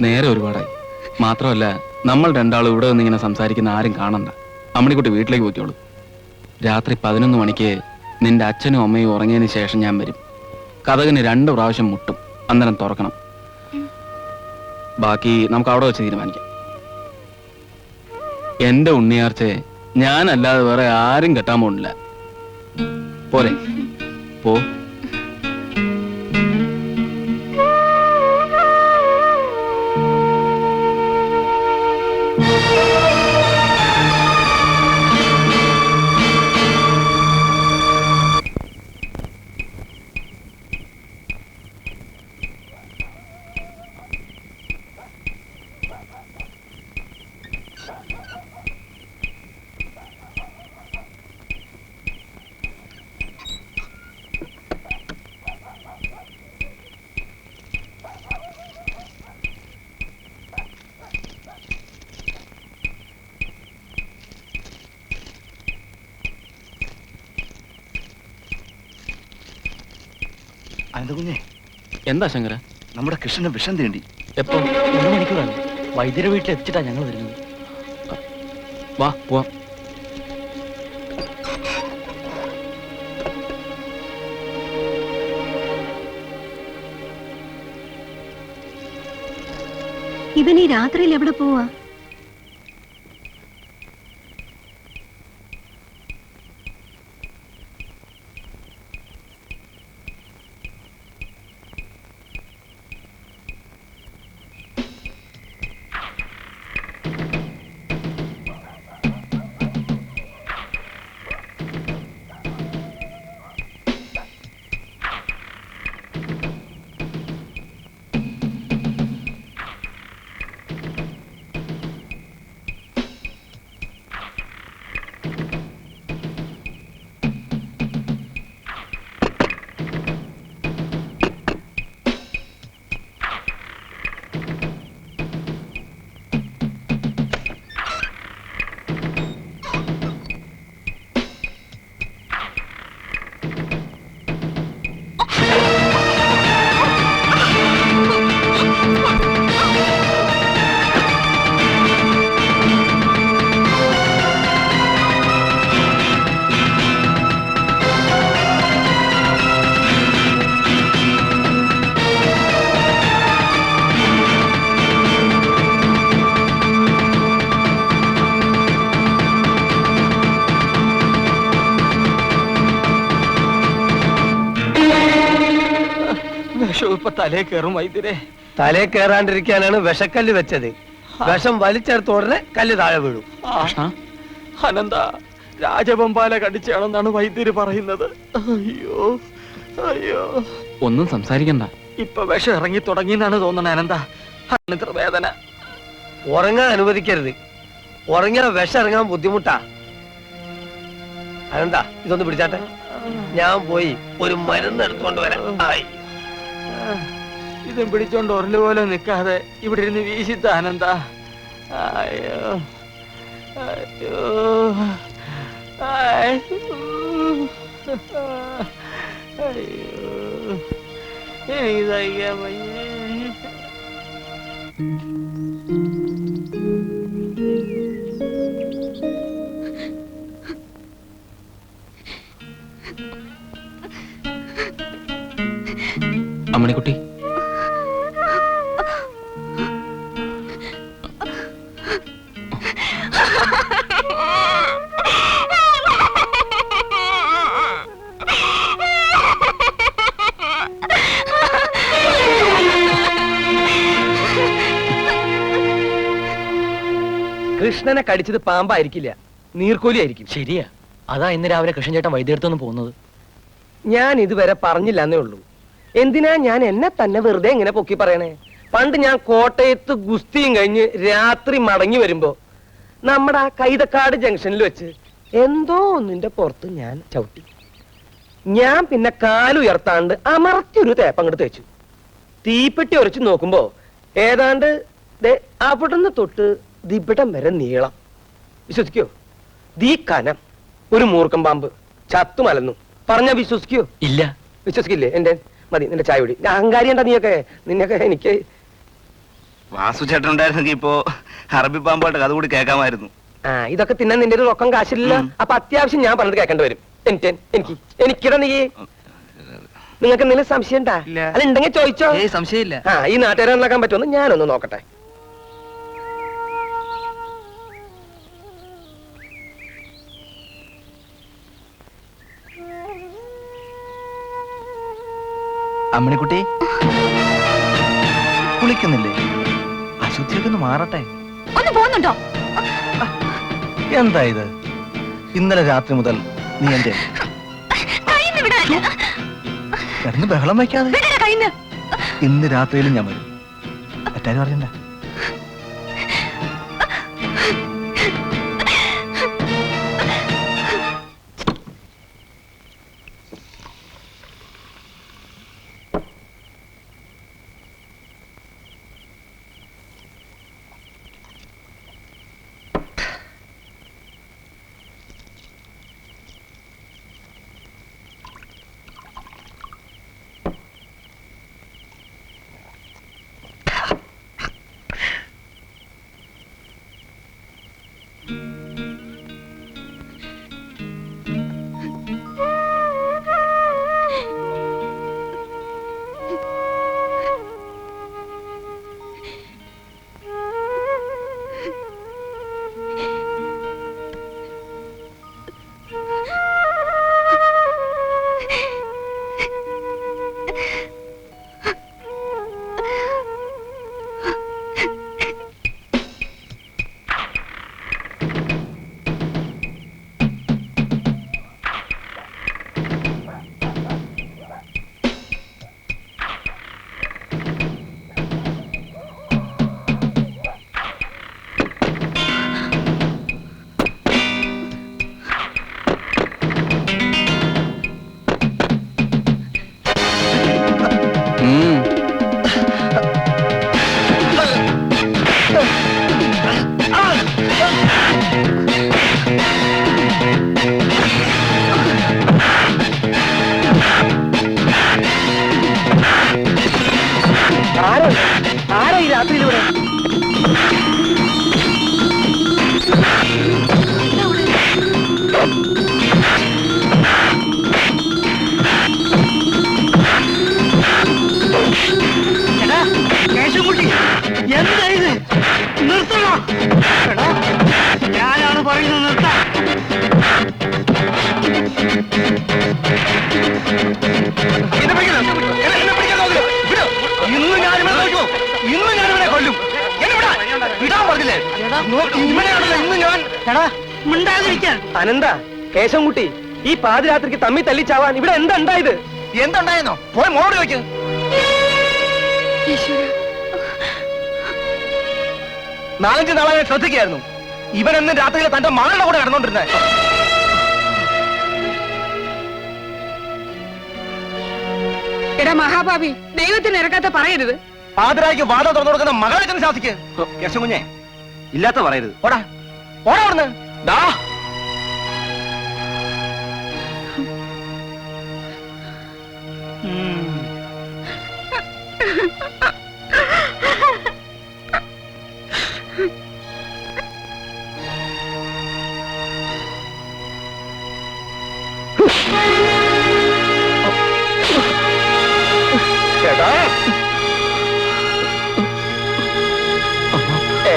നേരെ ഒരുപാടായി. മാത്രമല്ല, നമ്മൾ രണ്ടാളും ഇവിടെ നിന്ന് ഇങ്ങനെ സംസാരിക്കുന്ന ആരും കാണണ്ട. അമ്മണിക്കുട്ടി വീട്ടിലേക്ക് പോയിക്കോളൂ. രാത്രി 11 മണിക്ക് നിന്റെ അച്ഛനും അമ്മയും ഉറങ്ങിയതിന് ശേഷം ഞാൻ വരും. കതകിന് 2 പ്രാവശ്യം മുട്ടും. അന്നേരം തുറക്കണം. ബാക്കി നമുക്ക് അവിടെ വെച്ച് തീരുമാനിക്കാം. എന്റെ ഉണ്ണിയാർച്ചയെ ഞാനല്ലാതെ വേറെ ആരും കെട്ടാൻ പോണില്ല. പോരെ? പോ. അനന്തകുഞ്ഞെ, എന്താ ശങ്കര? നമ്മുടെ കൃഷ്ണന് വിഷം തേണ്ടി. എപ്പോ? 1 മണിക്കൂറാണ്. വൈദ്യരെ വീട്ടിൽ എത്തിച്ചിട്ടാ ഞങ്ങൾ വരുന്നത്. വാ, പോവാം. ഇവൻ ഈ രാത്രിയിൽ എവിടെ പോവാ? ഇപ്പൊ തലേ കയറും വൈദ്യരെ. തലേ കയറാണ്ടിരിക്കാനാണ് വിഷക്കല്ല് വെച്ചത്. വിഷം വലിച്ചെടുത്ത ഉടനെ കല്ല് താഴെ വീഴും. അനന്ത രാജവമ്പാല കടിച്ചാണെന്നാണ് വൈദ്യര് പറയുന്നത്. അയ്യോ അയ്യോ, ഒന്നും സംസാരിക്കണ്ട. ഇപ്പൊ വിഷം ഇറങ്ങി തുടങ്ങിയെന്നാണ് തോന്നണേ അനന്ത. ഇത്ര വേദന. ഉറങ്ങാൻ അനുവദിക്കരുത്. ഉറങ്ങിയാൽ വിഷം ഇറങ്ങാൻ ബുദ്ധിമുട്ടാ. അനന്ത, ഇതൊന്ന് പിടിച്ചാട്ടെ. ഞാൻ പോയി ഒരു മരുന്ന് എടുത്തോണ്ട് വരാം. ഇതും പിടിച്ചോണ്ട് ഉരുള് പോലെ നിക്കാതെ ഇവിടെ ഇരുന്ന് വീശിത്ത അനന്ത. അയ്യോ അയ്യോ അയ്യോ, എനിക്ക് സഹിക്കാൻ വയ്യ. അമ്മണിക്കുട്ടി, കൃഷ്ണനെ കടിച്ചത് പാമ്പായിരിക്കില്ല, നീർക്കോലി ആയിരിക്കും. ശരിയാ, അതാ ഇന്ന് രാവിലെ കൃഷ്ണൻ ചേട്ടൻ വൈദ്യടുത്തൊന്നും പോകുന്നത്. ഞാൻ ഇതുവരെ പറഞ്ഞില്ല എന്നേ ഉള്ളൂ. എന്തിനാ ഞാൻ എന്നെ തന്നെ വെറുതെ ഇങ്ങനെ പൊക്കി പറയണേ? പണ്ട് ഞാൻ കോട്ടയത്ത് ഗുസ്തിയും കഴിഞ്ഞ് രാത്രി മടങ്ങി വരുമ്പോ നമ്മുടെ ആ കൈതക്കാട് ജംഗ്ഷനിൽ വെച്ച് എന്തോ ഒന്നിന്റെ പുറത്ത് ഞാൻ ചവിട്ടി. ഞാൻ പിന്നെ കാലുയർത്താണ്ട് അമർത്തിയൊരു തേപ്പങ്ങോട്ട് തേച്ചു. തീപ്പെട്ടി ഉരച്ചു നോക്കുമ്പോ ഏതാണ്ട് അവിടുന്ന് തൊട്ട് ദിപിടം വരെ നീളം. വിശ്വസിക്കോ? ദീ കനം ഒരു മൂർക്കം പാമ്പ് ചത്തു മലന്നു. പറഞ്ഞ വിശ്വസിക്കോ? ഇല്ല. വിശ്വസിക്കില്ലേ? എന്റെ മതി, നിന്റെ ചായ കുടി. അഹങ്കാരി എന്താ നീയൊക്കെ? നിന്നൊക്കെ എനിക്ക് വാസു ചേട്ടൻ ഉണ്ടായിരുന്നെങ്കിൽ ഇപ്പോ അറബി പാമ്പായിട്ട് കഥ കൂടി കേൾക്കാമായിരുന്നു. ഇതൊക്കെ തിന്നാൻ നിന്റെ ഒരു റൊക്കം കാശില്ല. അപ്പൊ അത്യാവശ്യം ഞാൻ പറഞ്ഞത് കേൾക്കേണ്ടി വരും. എനിക്കിടാ നീ. നിങ്ങൾക്ക് എന്തെങ്കിലും സംശയം ഉണ്ടാ? അല്ല ഉണ്ടെങ്കിൽ ചോദിച്ചോ. സംശയമില്ല. ഈ നാട്ടുകാരെ നന്നാക്കാൻ പറ്റുമെന്ന് ഞാനൊന്ന് നോക്കട്ടെ. അമ്മിണിക്കുട്ടി കുളിക്കുന്നില്ലേ? അശുദ്ധിയൊക്കെ ഒന്ന് മാറട്ടെ. ഒന്ന് പോകുന്നുണ്ടോ? എന്താ ഇത്? ഇന്നലെ രാത്രി മുതൽ നീ എന്റെ കിടന്ന് ബഹളം വയ്ക്കാതെ. ഇന്ന് രാത്രിയിലും ഞാൻ വരും. മറ്റാരും അറിയണ്ട. ആരാ ഈ രാത്രിയിലൂടെ? കേശവൻകുട്ടി, എന്താ ഇത്? നിർത്തണോ? എടാ, ഞാനാണ് പറയുന്നത് നിർത്താൻ. ഇന്ന് ഞാനിവനെ കൊല്ലും. വിടാൻ പറഞ്ഞില്ലേ? ഇന്ന് ഞാൻ മിണ്ടാതിരിക്കാൻ. അനന്ത, കേശവൻകുട്ടി, ഈ പാതിരാത്രിക്ക് തമ്മി തല്ലിച്ചാവാൻ ഇവിടെ എന്താ ഉണ്ടായത്? എന്തുണ്ടായെന്നോ? പോയി മോളോട് ചോദിക്ക്. നാലഞ്ച് നാളെ ശ്രദ്ധിക്കായിരുന്നു. ഇവൻ എന്ന് രാത്രിയിൽ തന്റെ മകളുടെ കൂടെ കിടന്നോണ്ടിരുന്നത്. എടാ മഹാഭാവി, ദൈവത്തിന് ഇറക്കാത്ത പറയരുത്. പാതിരായ്ക്ക് വാദ തുറന്നു കൊടുക്കുന്ന മകളെ ചെന്ന് ശാസിക്ക്. യശകുഞ്ഞെ, ഇല്ലാത്ത പറയരുത്. ഓടാ ഓടാ അവിടുന്ന്. ദാ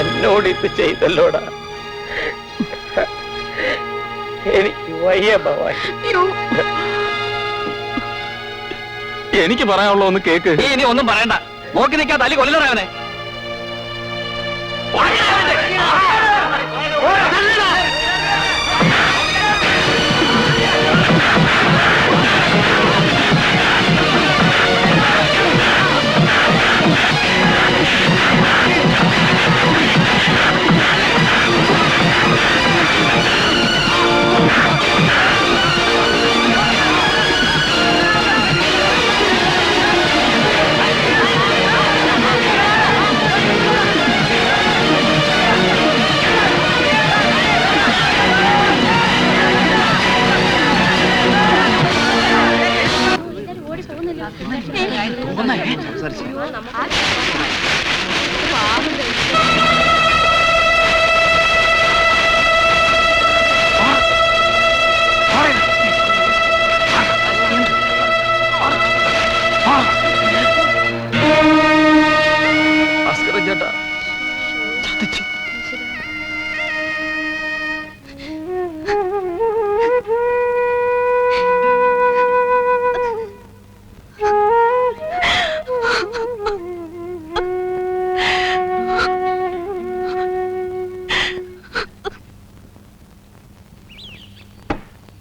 എന്നോട് ഇത് ചെയ്തല്ലോടാ. എനിക്ക് വയ്യ ഭവാനി. എനിക്ക് പറയാനുള്ളൂ ഒന്ന് കേക്ക്. ഇനി ഒന്നും പറയണ്ട. നോക്കി നിൽക്കാ തല്ലി കൊല്ലണവനെ. പ്രാർത്ഥിച്ചു.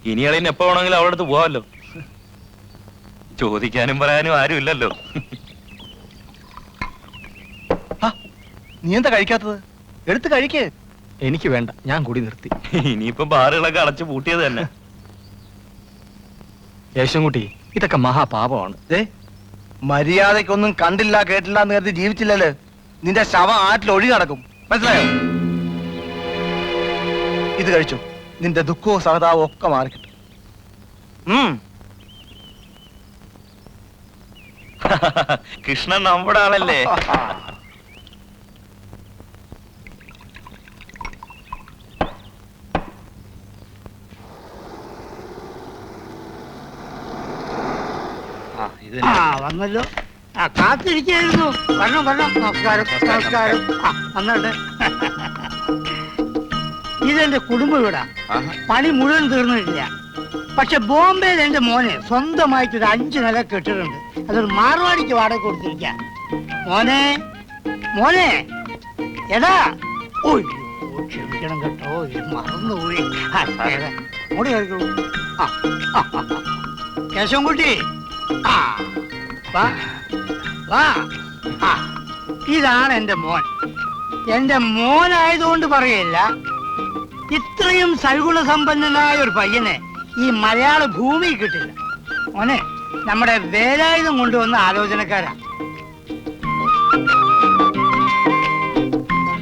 ഇനി അളിന് എപ്പോ വേണമെങ്കിലും അവളുടെ അടുത്ത് പോവാമല്ലോ. ചോദിക്കാനും പറയാനും ആരും ഇല്ലല്ലോ. നീ എന്താ കഴിക്കാത്തത്? എടുത്ത് കഴിക്കേ. എനിക്ക് വേണ്ട, ഞാൻ കൂടി നിർത്തി. ഇനിയിപ്പോ ബാറുകളൊക്കെ അടച്ചു പൂട്ടിയത് തന്നെ. യേശുൻകുട്ടി, ഇതൊക്കെ മഹാപാപമാണ്. മര്യാദക്കൊന്നും കണ്ടില്ല കേട്ടില്ല എന്ന് കരുതി ജീവിച്ചില്ലല്ലോ. നിന്റെ ശവം ആറ്റിൽ ഒഴുകി നടക്കും, മനസ്സിലായോ? ഇത് കഴിച്ചു, നിന്റെ ദുഃഖവും സഹതാവും ഒക്കെ മാറിക്കിട്ടും. കൃഷ്ണൻ നമ്മുടെ ആളല്ലേ. വന്നല്ലോ. കാത്തിരിക്കായിരുന്നു. വരണം വരണം. നമസ്കാരം നമസ്കാരം. വന്നോട്ടെ. ഇതെന്റെ കുടുംബ വീടാ. പണി മുഴുവൻ തീർന്നിട്ടില്ല. പക്ഷെ ബോംബെയിൽ എന്റെ മോനെ സ്വന്തമായിട്ടൊരു 5 നില കെട്ടിട്ടുണ്ട്. അതൊരു മാർവാടിക്ക് വാടക കൊടുത്തിരിക്ക. മോനെ മോനെ എടാ. ഓ ക്ഷമിക്കണം കേട്ടോ, മറന്നുപോയി. അങ്ങോട്ട് കേൾക്കൂ. കേശവൻകുട്ടി, വാ വാ. ഇതാണ് എന്റെ മോൻ. എന്റെ മോനായതുകൊണ്ട് പറയല്ല, ഇത്രയും സൽഗുണസമ്പന്നനായ ഒരു പയ്യനെ ഈ മലയാള ഭൂമി കിട്ടില്ല. മോനെ, നമ്മുടെ വേലായുധം കൊണ്ടുവന്ന ആലോചനക്കാരാ.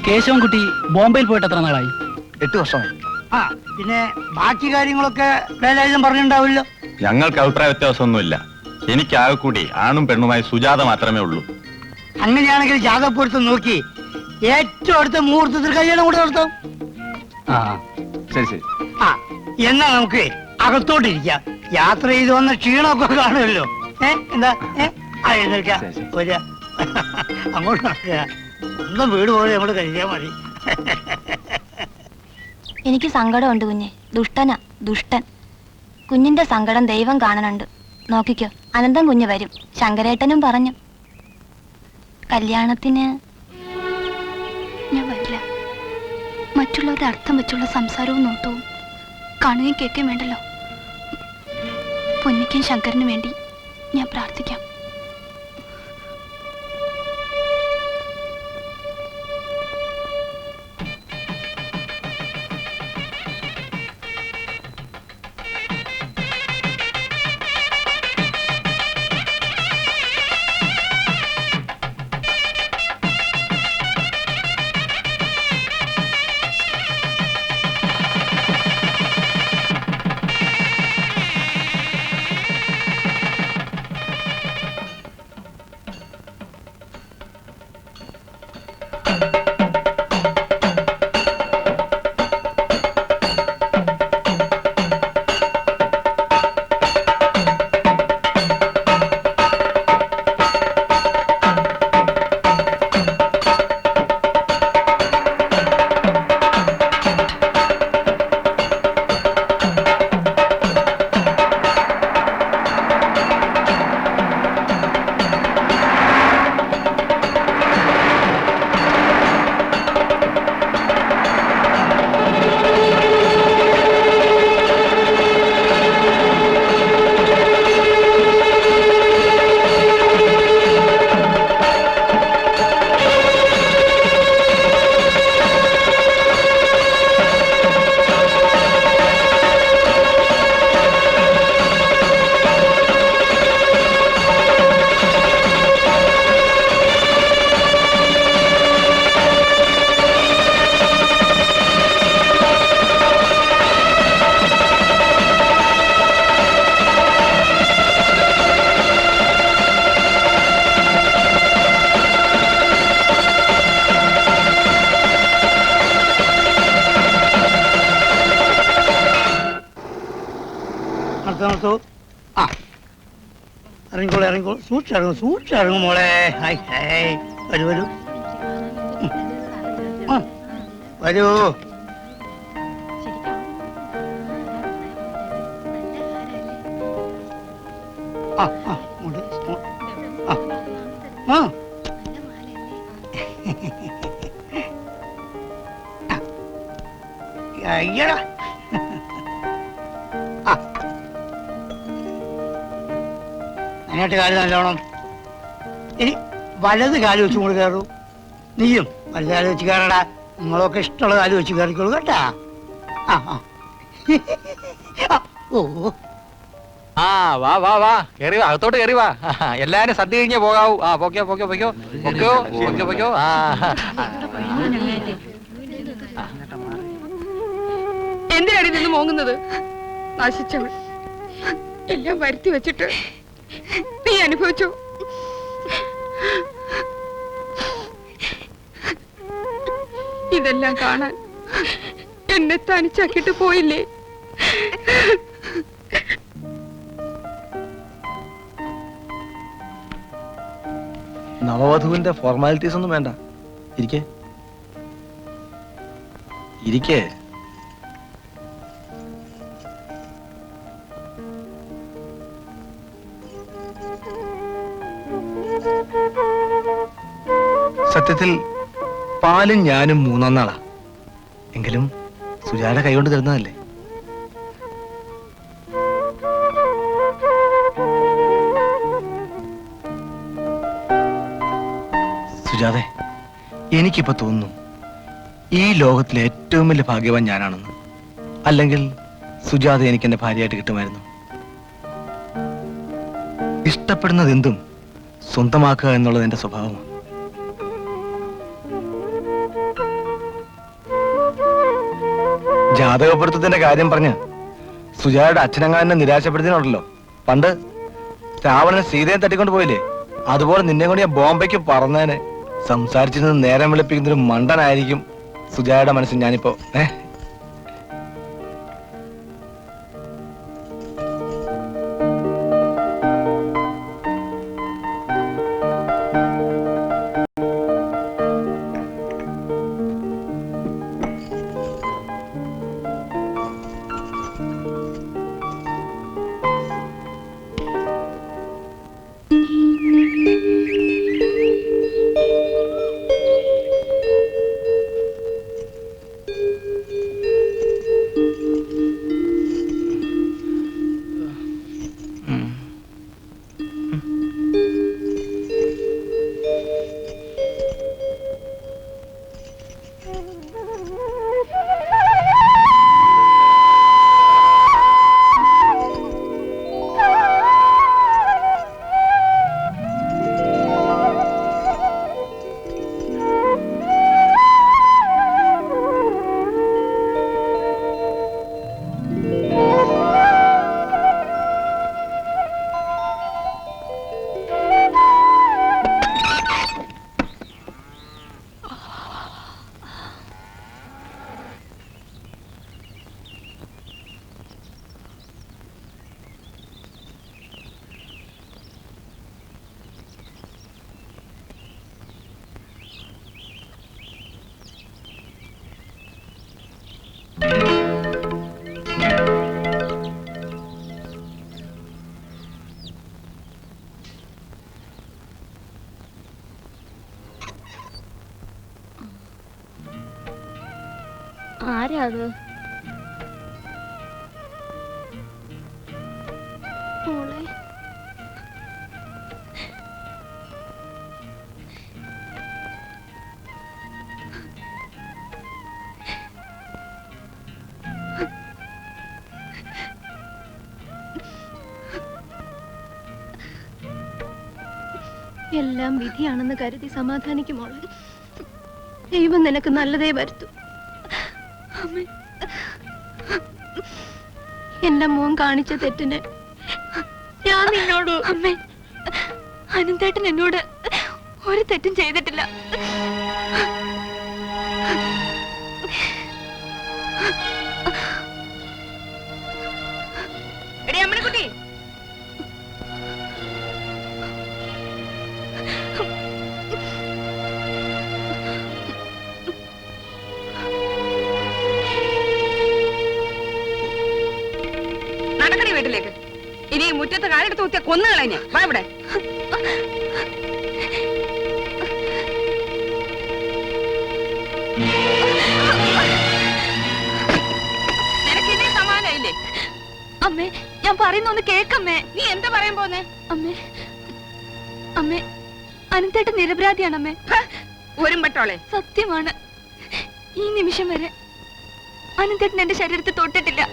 കേശവൻകുട്ടി ബോംബെയിൽ പോയിട്ട് എത്ര നാളായി? 8 വർഷമായി. പിന്നെ ബാക്കി കാര്യങ്ങളൊക്കെ വേലായുധം പറഞ്ഞിട്ടുണ്ടാവില്ലോ. ഞങ്ങൾക്ക് അഭിപ്രായ വ്യത്യാസമൊന്നുമില്ല. എനിക്ക് ആകെ കൂടി ആണും പെണ്ണുമായി സുജാത മാത്രമേ ഉള്ളൂ. അങ്ങനെയാണെങ്കിൽ ജാതകപ്പൊരുത്തം നോക്കി ഏറ്റവും അടുത്ത മുഹൂർത്തത്തിൽ കല്യാണം കൂടെ നടത്താം. ശരി ശരി. എന്നാ നമുക്ക് അകത്തോട്ടിരിക്കാം. യാത്ര ചെയ്ത് വന്ന ക്ഷീണമൊക്കെ കാണുമല്ലോ. എന്താ എഴുന്നേൽക്കാം. അങ്ങോട്ട് നടക്കുക. സ്വന്തം വീട് പോലെ നമ്മൾ കഴിക്കാൻ മതി. എനിക്ക് സങ്കടമുണ്ട് കുഞ്ഞെ. ദുഷ്ടനാ, ദുഷ്ടൻ. കുഞ്ഞിന്റെ സങ്കടം ദൈവം കാണണുണ്ട്. നോക്കിക്കോ, അനന്തം കുഞ്ഞ് വരും. ശങ്കരേട്ടനും പറഞ്ഞു. കല്യാണത്തിന് ഞാൻ വരില്ല. മറ്റുള്ളവരുടെ അർത്ഥം വെച്ചുള്ള സംസാരവും നോട്ടവും കാണുകയും കേൾക്കുകയും വേണ്ടല്ലോ. പൊന്നിക്കും ശങ്കരനും വേണ്ടി ഞാൻ പ്രാർത്ഥിക്കാം. ഇറങ്ങിക്കോളൂ ഇറങ്ങിക്കോളൂ. സൂക്ഷിച്ചിറങ്ങും സൂക്ഷിച്ചിറങ്ങും മോളെ. വരൂ വരൂ. വരൂ. അയ്യടാ. അതിനായിട്ട് കാര്യം നല്ലോണം. ഇനി വലത് കാല് വെച്ചും കൂടി കയറൂ. നീയും വലത് കാല് വെച്ച് കയറടാ. നിങ്ങളൊക്കെ ഇഷ്ടമുള്ള കാല് വെച്ച് കയറിക്കോളൂ കേട്ടാ. ഓ ആ വാ വാ വാ കേറി വാ, അകത്തോട്ട് കേറി വാ. എല്ലാരും സദ്യ കഴിഞ്ഞേ പോകാവൂ. ആ പൊക്കോ പൊക്കോ പൊക്കോ പൊക്കോ പൊക്കോ പൊക്കോ. ആ എന്തിനാണ് നിന്ന് മോങ്ങുന്നത്? നശിച്ചവൾ എല്ലാം വരുത്തി വെച്ചിട്ട് നീ അനുഭവിച്ചോ? ഇതെല്ലാം കാണാൻ എന്നെ തനിച്ചാക്കിട്ട് പോയില്ലേ? നവവധുവിന്റെ ഫോർമാലിറ്റീസ് ഒന്നും വേണ്ട. ഇരിക്കേ ഇരിക്കേ. സത്യത്തിൽ പാലും ഞാനും മൂന്നാം നാളാ. എങ്കിലും സുജാത കൈകൊണ്ട് തരുന്നതല്ലേ. സുജാതെ, എനിക്കിപ്പോ തോന്നുന്നു ഈ ലോകത്തിലെ ഏറ്റവും വലിയ ഭാഗ്യവാൻ ഞാനാണെന്ന്. അല്ലെങ്കിൽ സുജാത എനിക്ക് എന്റെ ഭാര്യയായിട്ട് കിട്ടുമായിരുന്നു. ഇഷ്ടപ്പെടുന്നത് എന്തും സ്വന്തമാക്കുക എന്നുള്ളത് എന്റെ സ്വഭാവമാണ്. ജാതകപ്പെടുത്തത്തിന്റെ കാര്യം പറഞ്ഞ് സുജാതയുടെ അച്ഛനങ്ങാനെ നിരാശപ്പെടുത്തിനുണ്ടല്ലോ. പണ്ട് രാവണനെ സീതയെ തട്ടിക്കൊണ്ട് പോയില്ലേ, അതുപോലെ നിന്നെ കൊണ്ട് ഞാൻ ബോംബെക്ക് പറന്നേനെ. സംസാരിച്ചിരുന്ന് നേരം വെളുപ്പിക്കുന്നൊരു മണ്ടനായിരിക്കും സുജാതയുടെ മനസ്സിൽ ഞാനിപ്പോ. ആരാ അത്? മോളെ, എല്ലാം വിധിയാണെന്ന് കരുതി സമാധാനിക്കും മോളെ. ദൈവം നിനക്ക് നല്ലതേ വരുത്തൂ. എന്റെ മോൻ കാണിച്ച തെറ്റിന് ഞാൻ നിന്നോട് അമ്മേ, അനന്തേട്ടൻ എന്നോട് ഒരു തെറ്റും ചെയ്തിട്ടില്ല. എടി അമ്മണിക്കുട്ടി, വീട്ടിലേക്ക്. ഇനി ഈ മുറ്റത്ത് കാലെടുത്ത് കുത്തിയ കൊന്നുകളഞ്ഞ വാ ഇവിടെ. നിനക്ക് ഇനി സമാധാനമില്ലേ? അമ്മേ, ഞാൻ പറയുന്ന ഒന്ന് കേക്കമ്മേ. നീ എന്താ പറയാൻ പോന്നെ? അമ്മേ, അമ്മേ, അനന്തേട്ടൻ നിരപരാധിയാണ് അമ്മേ. ഒരു പട്ടോളെ. സത്യമാണ്. ഈ നിമിഷം വരെ അനന്തേട്ടൻ എന്റെ ശരീരത്തിൽ തൊട്ടിട്ടില്ല.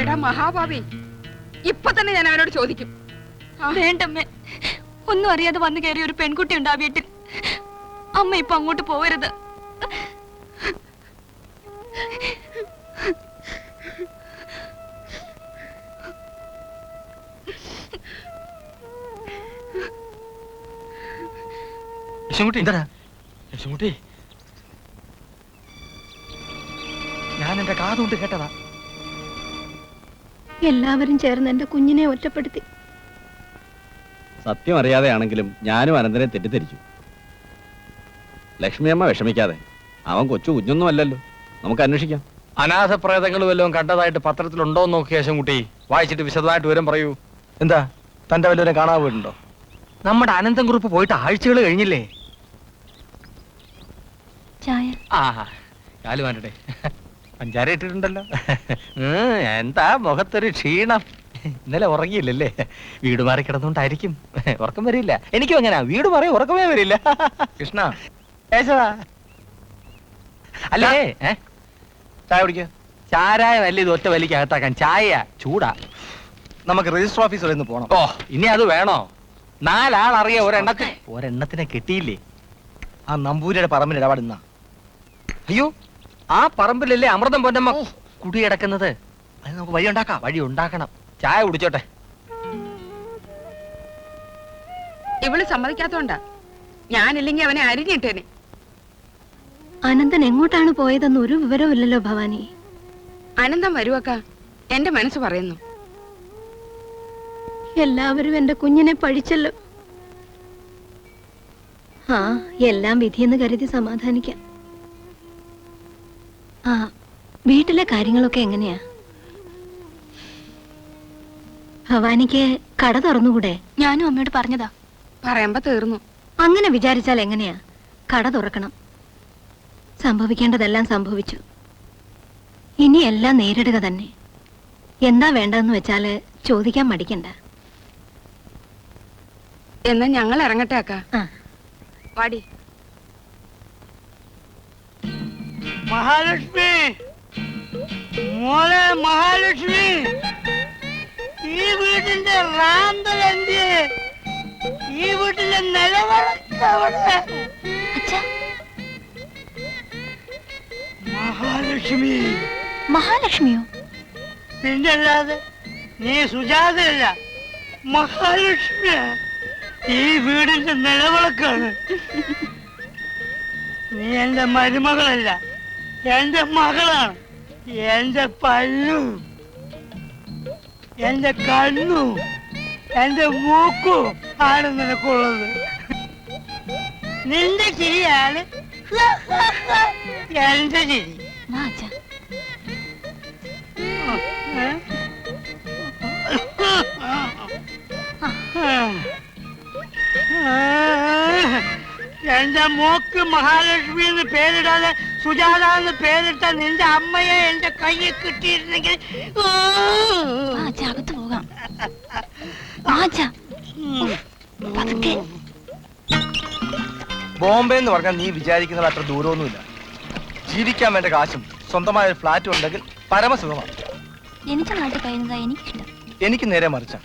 എടാ മഹാഭാവി, ഇപ്പൊ തന്നെ ഞാൻ അവനോട് ചോദിക്കും. വേണ്ടമ്മേ, ഒന്നും അറിയാതെ വന്നു കയറിയ ഒരു പെൺകുട്ടി ഉണ്ട് ആ വീട്ടിൽ. അമ്മ ഇപ്പൊ അങ്ങോട്ട് പോവരുത്. ഞാൻ എന്റെ കാതുകൊണ്ട് കേട്ടതാ. എല്ലാവരും ചേർന്ന് എന്റെ കുഞ്ഞിനെ ഒറ്റപ്പെടുത്തി. സത്യം അറിയാതെയാണെങ്കിലും ഞാനും അനന്തനെ തെറ്റിദ്ധരിച്ചു. ലക്ഷ്മിയമ്മ വിഷമിക്കാതെ, അവൻ കൊച്ചു കുഞ്ഞൊന്നും അല്ലല്ലോ, നമുക്ക് അന്വേഷിക്കാം. അനാഥ പ്രേതങ്ങൾ വല്ലതും കണ്ടതായിട്ട് പത്രത്തിലുണ്ടോ എന്ന് നോക്കി യേശുകുട്ടി വായിച്ചിട്ട് വിശദമായിട്ട് വിവരം പറയൂ. എന്താ തന്റെ വല്ലവരെ കാണാൻ പോയിട്ടുണ്ടോ? നമ്മുടെ അനന്തൻ കുറിപ്പ് പോയിട്ട് ആഴ്ചകൾ കഴിഞ്ഞില്ലേ? ചായ. കാല് മാറ്റട്ടെ. പഞ്ചാര ഇട്ടിട്ടുണ്ടല്ലോ. എന്താ മുഖത്തൊരു ക്ഷീണം? ഇന്നലെ ഉറങ്ങിയില്ലല്ലേ? വീട് മാറി കിടന്നുകൊണ്ടായിരിക്കും. ഉറക്കം വരില്ല. എനിക്കും അങ്ങനെ വീട് മാറി ഉറക്കമേ വരില്ല. കൃഷ്ണ അല്ലേ? ചായ കുടിക്കുക. ചാരായ നല്ല ഇത് ഒറ്റ വലിക്ക് അകത്താക്കാൻ. ചായ ചൂടാ. നമുക്ക് രജിസ്റ്റർ ഓഫീസ് വരെ ഒന്ന് പോണം. ഓ, ഇനി അത് വേണോ? 4 ആൾ അറിയ ഒരെണ്ണത്തിനെ കിട്ടിയില്ലേ? ആ നമ്പൂരിയുടെ പറമ്പിൽ ഇടപാടുന്ന. അയ്യോ, ആ പറമ്പിലല്ലേ അമൃതം പൊന്നമ്മ കുടിയടക്കുന്നത്. അത് നമുക്ക് വഴി ഉണ്ടാക്കാം. വഴി ഉണ്ടാക്കണം. ചായ കുടിച്ചോട്ടെ. ഇവള് സമ്മതിക്കാത്തോണ്ടാ. ഞാനില്ലെങ്കിൽ അവനെ അരിഞ്ഞിട്ടേനെ. അനന്തൻ എങ്ങോട്ടാണ് പോയതെന്ന് ഒരു വിവരമില്ലല്ലോ ഭവാനി. അനന്തം വരുവക്ക, എന്റെ മനസ്സ് പറയുന്നു. എല്ലാവരും എന്റെ കുഞ്ഞിനെ പഴിച്ചല്ലോ. ആ, എല്ലാം വിധിയെന്ന് കരുതി സമാധാനിക്കാം. ആ, വീട്ടിലെ കാര്യങ്ങളൊക്കെ എങ്ങനെയാ? ഭവാനിക്ക് കട തുറന്നുകൂടെ? ഞാനും അമ്മയോട് പറഞ്ഞതാ. പറയുമ്പോ തീർന്നു. അങ്ങനെ വിചാരിച്ചാൽ എങ്ങനെയാ? കട തുറക്കണം. സംഭവിക്കേണ്ടതെല്ലാം സംഭവിച്ചു. ഇനി എല്ലാം നേരിടുക തന്നെ. എന്താ വേണ്ടതെന്ന് വെച്ചാല് ചോദിക്കാൻ മടിക്കണ്ട. എന്നാ ഞങ്ങൾ ഇറങ്ങട്ടെ അക്ക. ആ, വാടി. മഹാലക്ഷ്മി, മോളെ മഹാലക്ഷ്മി, ഈ വീട്ടിന്റെ റാന്തൽ എന്തിയെ? ഈ വീട്ടിലെ നിലവിളക്കവിടെ. മഹാലക്ഷ്മി. മഹാലക്ഷ്മിയോ? പിന്നല്ലാതെ നീ സുജാതയല്ല, മഹാലക്ഷ്മിയ. ഈ വീടിന്റെ നിലവിളക്കാണ്. നീ എന്റെ മരുമകളല്ല, എന്റെ മകളാണ്. എന്റെ പല്ലും എന്റെ കണ്ണും എന്റെ മൂക്കും ആണ് നിനക്കുള്ളത്. നിന്റെ ചിരിയാണ് എന്റെ ചിരി. എന്റെ മോക്ക് മഹാലക്ഷ്മി എന്ന് പേരിടാതെ സുജാത എന്ന് പേരിട്ട നിന്റെ അമ്മയെ എന്റെ കയ്യിൽ കിട്ടിയിരുന്നെങ്കിൽ അകത്ത് പോകാം. ബോംബെ എന്ന് പറഞ്ഞാൽ നീ വിചാരിക്കുന്നത് അത്ര ദൂരമൊന്നുമില്ല. ജീവിക്കാൻ വേണ്ട കാശും സ്വന്തമായ ഒരു ഫ്ലാറ്റും ഉണ്ടെങ്കിൽ പരമസുഖമാണ്. എനിക്ക് നാട്ടിൽ കഴിയുന്നതാ എനിക്കിഷ്ടം. എനിക്ക് നേരെ മറിച്ച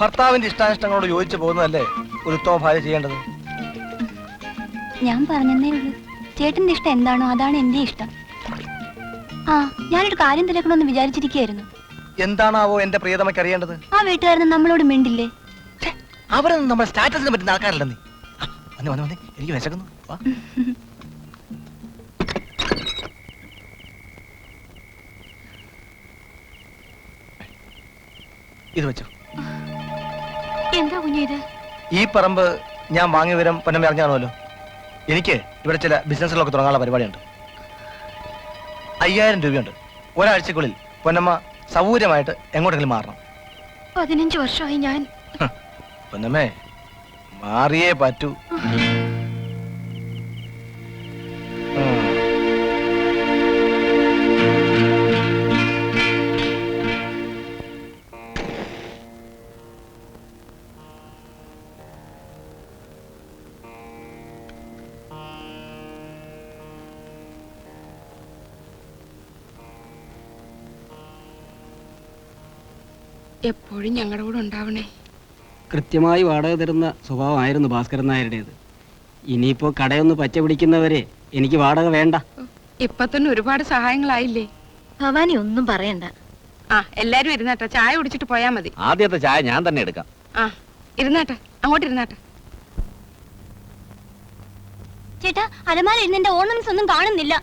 ഭർത്താവിന്റെ ഇഷ്ടാനിഷ്ടങ്ങളോട് യോജിച്ചു പോകുന്നതല്ലേ ഒരു ഉത്തമ ഭാര്യ ചെയ്യേണ്ടത്. ഞാൻ പറഞ്ഞതേ ഉള്ളൂ. ചേട്ടന്റെ ഇഷ്ടം എന്താണോ അതാണ് എന്റെ ഇഷ്ടം. ആ, ഞാനൊരു കാര്യം തിരക്കണമെന്ന് വിചാരിച്ചിരിക്കുകയായിരുന്നു. എന്താണാവോ എന്റെ പ്രിയതമയ്ക്ക് അറിയേണ്ടത്? ആ വീട്ടുകാരന് നമ്മളോട് മിണ്ടില്ലേ? അവരൊന്നും നമ്മുടെ സ്റ്റാറ്റസിനെ പറ്റി നടക്കാറില്ല. നീ വന്നേ വന്നേ വന്നേ, എനിക്ക് വിശക്കുന്നു. വാ. ഇത് വെച്ചോ. എന്താ കുഞ്ഞേ ഇത്? ഈ പറമ്പ് ഞാൻ വാങ്ങിയ വിവരം പൊന്നമ്മ അറിഞ്ഞാണല്ലോ. എനിക്ക് ഇവിടെ ചില ബിസിനസ്സുകളൊക്കെ തുടങ്ങാനുള്ള പരിപാടിയുണ്ട്. 5000 രൂപയുണ്ട്. ഒരാഴ്ചക്കുള്ളിൽ പൊന്നമ്മ സൗകര്യമായിട്ട് എങ്ങോട്ടെങ്കിലും മാറണം. 15 വർഷമായി ഞാൻ. പൊന്നമ്മേ, മാറിയേ പറ്റൂ. എപ്പോഴും ഞങ്ങളുടെ കൂടെ ഉണ്ടാവണേ. കൃത്യമായി വാടക തരുന്ന സ്വഭാവമായിരുന്നു ഭാസ്കരൻ നായരുടേത്. ഇനിയിപ്പോ കടയൊന്ന് പച്ച പിടിക്കുന്നവരെ എനിക്ക് വാടക വേണ്ട. ഇപ്പൊ തന്നെ ഒരുപാട് സഹായങ്ങളായില്ലേ. ഭവാനി ഒന്നും പറയണ്ട. ആ, എല്ലാരും ഇരുന്നാട്ടെ, ചായ കുടിച്ചിട്ട് പോയാ മതി. ആദ്യത്തെ ചായ ഞാൻ തന്നെ എടുക്കാം. ആ, ഇരുന്നാട്ടെ, അങ്ങോട്ട് ഇരുന്നാട്ടെ. ചേട്ടാ, അലമാര ഇരുന്നെ ഓർണമെന്റ്സ് ഒന്നും കാണുന്നില്ല.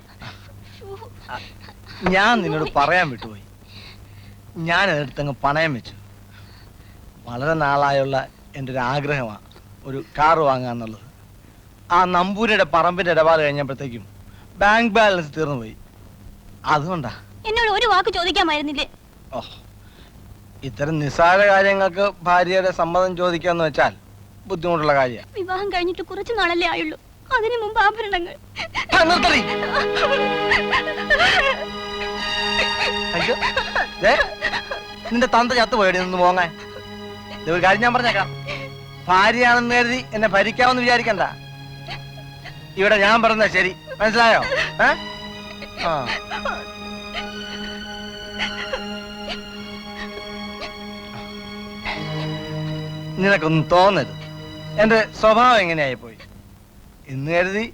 ഞാൻ നിന്നോട് പറയാൻ വിട്ടുപോയി. ഞാൻ അതെടുത്തങ്ങ് പണയം വെച്ചു. വളരെ നാളായുള്ള എൻ്റെ ഒരു ആഗ്രഹമാണ് ഒരു കാർ വാങ്ങാന്നുള്ളത്. ആ നമ്പൂരിയുടെ പറമ്പിന്റെ ഇടപാട് കഴിഞ്ഞപ്പോഴത്തേക്കും ബാങ്ക് ബാലൻസ് തീർന്നു പോയി. അതുകൊണ്ടാ. എന്നോട് ഒരു വാക്ക് ചോദിക്കാമായിരുന്നില്ലേ? ഓ, ഇത്തരം നിസ്സാര കാര്യങ്ങൾക്ക് ഭാര്യയുടെ സമ്മതം ചോദിക്കാന്ന് വെച്ചാൽ ബുദ്ധിമുട്ടുള്ള കാര്യമാണ്. വിവാഹം കഴിഞ്ഞിട്ട് കുറച്ചു നാളല്ലേ ആയുള്ളൂ, അതിനു മുമ്പ് ആഭരണങ്ങൾ. അയ്യോ, ദേ, നിന്റെ തന്ത ചത്തുപോയി നിന്ന് പോങ്ങാൻ. ഒരു കാര്യം ഞാൻ പറഞ്ഞേക്കാം, ഭാര്യയാണെന്ന് കരുതി എന്നെ ഭരിക്കാമെന്ന് വിചാരിക്കണ്ട. ഇവിടെ ഞാൻ പറഞ്ഞ ശരി, മനസ്സിലായോ? നിനക്കൊന്നും തോന്നരുത്, എന്റെ സ്വഭാവം എങ്ങനെയായി പോയി എന്ന് കരുതി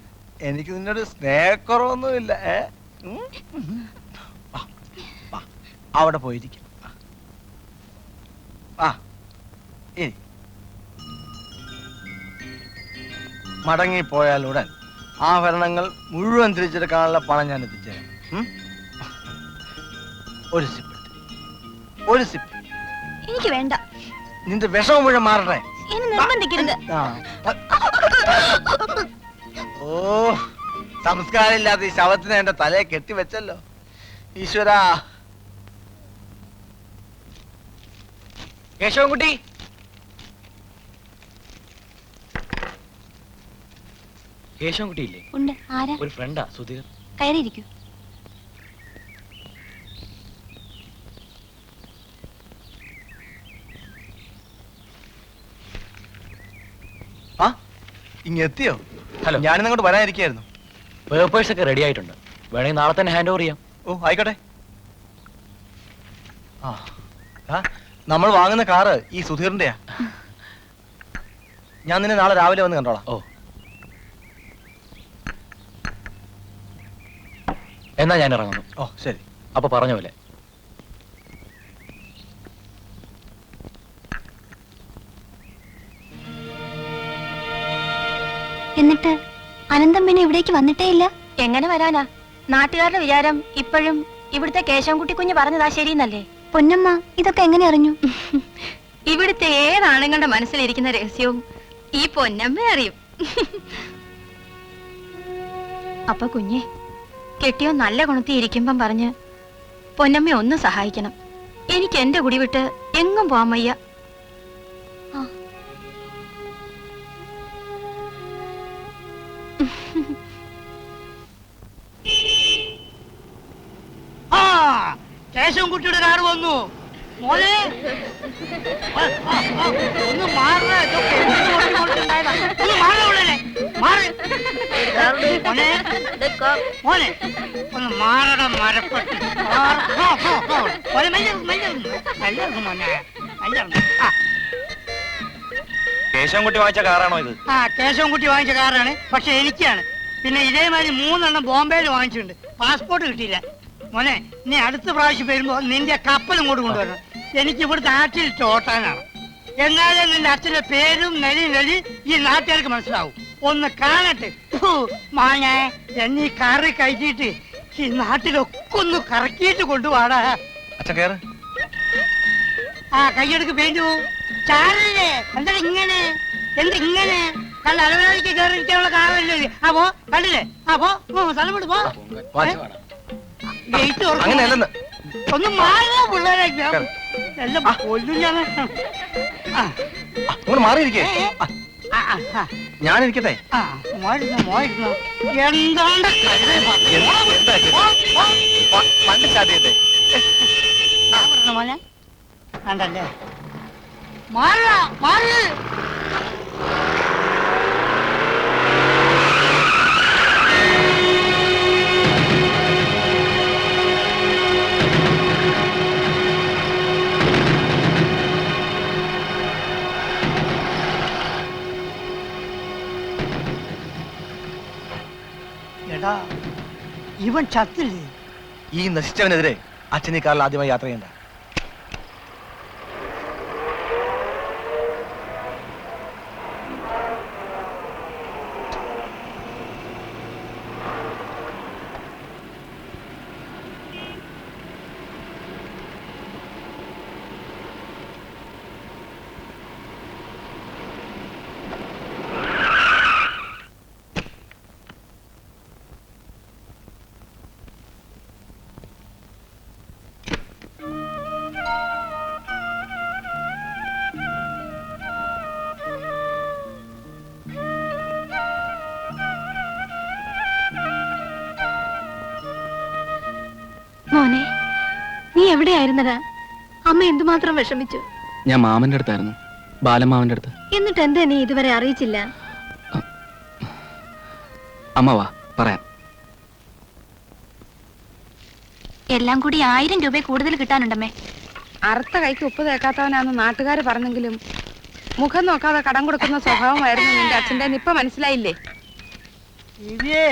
എനിക്ക് നിന്നോട് സ്നേഹക്കുറവൊന്നുമില്ല. അവിടെ പോയിരിക്കും. ഇനി മടങ്ങിപ്പോയാലുടൻ ആഭരണങ്ങൾ മുഴുവൻ തിരിച്ചെടുക്കാനുള്ള പണം ഞാൻ എത്തിച്ചേരാം. ഒരു സിപ്പ്, ഒരു സിപ്പ്. എനിക്ക് വേണ്ട. നിന്റെ വിഷമം മുഴുവൻ മാറട്ടെ. നിർബന്ധിക്കരുത്. ഓ, സംസ്കാരമില്ലാത്ത ഈ ശവത്തിനെ എന്റെ തലയെ കെട്ടിവെച്ചല്ലോ ഈശ്വരാ. കേശവൻകുട്ടി, കേശവൻകുട്ടിയില്ലേ? ഉണ്ട്. ആരാ? ഒരു ഫ്രണ്ടാ, സുധീർ. കയറിയിരിക്കൂ. ആ, ഇങ്ങെത്തിയോ? ഹലോ, ഞാനിന്നങ്ങോട്ട് വരാനിരിക്കായിരുന്നു. പേപ്പേഴ്സ് ഒക്കെ റെഡി ആയിട്ടുണ്ട്. വേണമെങ്കിൽ നാളെ തന്നെ ഹാൻഡ് ഓവർ ചെയ്യാം. ഓ, ആയിക്കോട്ടെ. നമ്മൾ വാങ്ങുന്ന കാറ് ഈ സുധീറിന്റെയാ. ഞാൻ നിന്നെ നാളെ രാവിലെ വന്ന് കണ്ടോളാം. ഓ, എന്നാ ഞാൻ ഇറങ്ങുന്നു. ഓ, ശരി. അപ്പൊ പറഞ്ഞ പോലെ. എന്നിട്ട് അനന്തം പിന്നെ ഇവിടേക്ക് വന്നിട്ടേ ഇല്ല. എങ്ങനെ വരാനാ? നാട്ടുകാരുടെ വിചാരം ഇപ്പോഴും ഇവിടുത്തെ കേശവൻകുട്ടി കുഞ്ഞ് പറഞ്ഞതാ ശരിയെന്നല്ലേ? പൊന്നമ്മ ഇതൊക്കെ എങ്ങനെ അറിഞ്ഞു? ഇവിടുത്തെ ഏതാണുങ്ങളുടെ മനസ്സിലിരിക്കുന്ന രഹസ്യവും ഈ പൊന്നമ്മ അറിയും. അപ്പൊ കുഞ്ഞെ, കെട്ടിയോ നല്ല ഗുണത്തിൽ ഇരിക്കുമ്പം പറഞ്ഞ് പൊന്നമ്മ ഒന്ന് സഹായിക്കണം. എനിക്ക് എന്റെ കുടി വിട്ട് എങ്ങും പോവാൻ വയ്യ. കേശവൻകുട്ടിയുടെ കാറ് വന്നു. മോനെ, ഒന്ന് മാറണ. മോനെ, ഒന്ന് മാറട മരപ്പെട്ട്. കേശവൻകുട്ടി വാങ്ങിച്ച കാറാണോ ഇത്? ആ, കേശവൻകുട്ടി വാങ്ങിച്ച കാറാണ്. പക്ഷെ എനിക്കാണ്. പിന്നെ ഇതേമാതിരി 3 എണ്ണം ബോംബെയിൽ വാങ്ങിച്ചിട്ടുണ്ട്. പാസ്പോർട്ട് കിട്ടിയില്ല. മോനെ, നീ അടുത്ത പ്രാവശ്യം വരുമ്പോ നിന്റെ കപ്പലും കൂടെ കൊണ്ടുവരണം. എനിക്ക് ഇവിടുത്തെ ആറ്റിൽ ചോട്ടാനാണ്. എന്നാലേ നിന്റെ അച്ഛന്റെ പേരും നെലി ഈ നാട്ടുകാർക്ക് മനസ്സിലാവും. ഒന്ന് കാണട്ടെ. മാങ്ങ എന്നീ കറി കഴിച്ചിട്ട് ഈ നാട്ടിലൊക്കെ ഒന്ന് കറക്കിയിട്ട് കൊണ്ടുപോടാ. അച്ഛൻ കേറ്. ആ കൈയെടുക്ക് പെയിന്റ് പോവും. ചാരല്ലേ എന്താ ഇങ്ങനെ? എന്തിങ്ങനെ? കണ്ട അലവനാളിക്ക് കയറിയിരിക്കാനുള്ള കാരണമല്ലേ ഇത്? ആ പോ, കണ്ടില്ലേ? ആ പോ, സ്ഥലം വിട് പോ. ഗേറ്റ് തുറക്കും. അങ്ങനെയല്ലെന്ന്. ഒന്ന് മാറുക പിള്ളേരെ, എല്ലാം കൊല്ലും ഞാൻ. അങ്ങോട്ട് മാറിയിരിക്കേ. ഞാനിരിക്കട്ടെ. എന്താണ്ട് വണ്ടി സ്റ്റാർട്ട് ചെയ്തേ. മോനെ കണ്ടല്ലേ? മാറുക, മാറ്. എടാ ഇവൻ ചത്തില്ലേ? ഈ നശിച്ചവനെതിരെ അച്ഛൻ ഈ കാറിൽ ആദ്യമായി യാത്ര ചെയ്യണ്ട. മോനെ, നീ എവിടെയായിരുന്നടാ? അമ്മ എന്തുമാത്രം വിഷമിച്ചു. ഞാൻ മാമന്റെ അടുത്തായിരുന്നു, ബാലമാമന്റെ അടുത്ത്. എന്നിട്ട് എന്താ നീ ഇതുവരെ അറിയിച്ചില്ല? അമ്മ വാ പറയാം. എല്ലാം കൂടി 1000 രൂപ കൂടുതൽ കിട്ടാനുണ്ടമ്മേ. അറുത്ത കൈക്ക് ഉപ്പ് തേക്കാത്തവനാന്ന് നാട്ടുകാർ പറഞ്ഞെങ്കിലും മുഖം നോക്കാതെ കടം കൊടുക്കുന്ന സ്വഭാവമായിരുന്നു നിന്റെ അച്ഛൻ്റെ. ഇപ്പൊ മനസ്സിലായില്ലേ? ഇവേ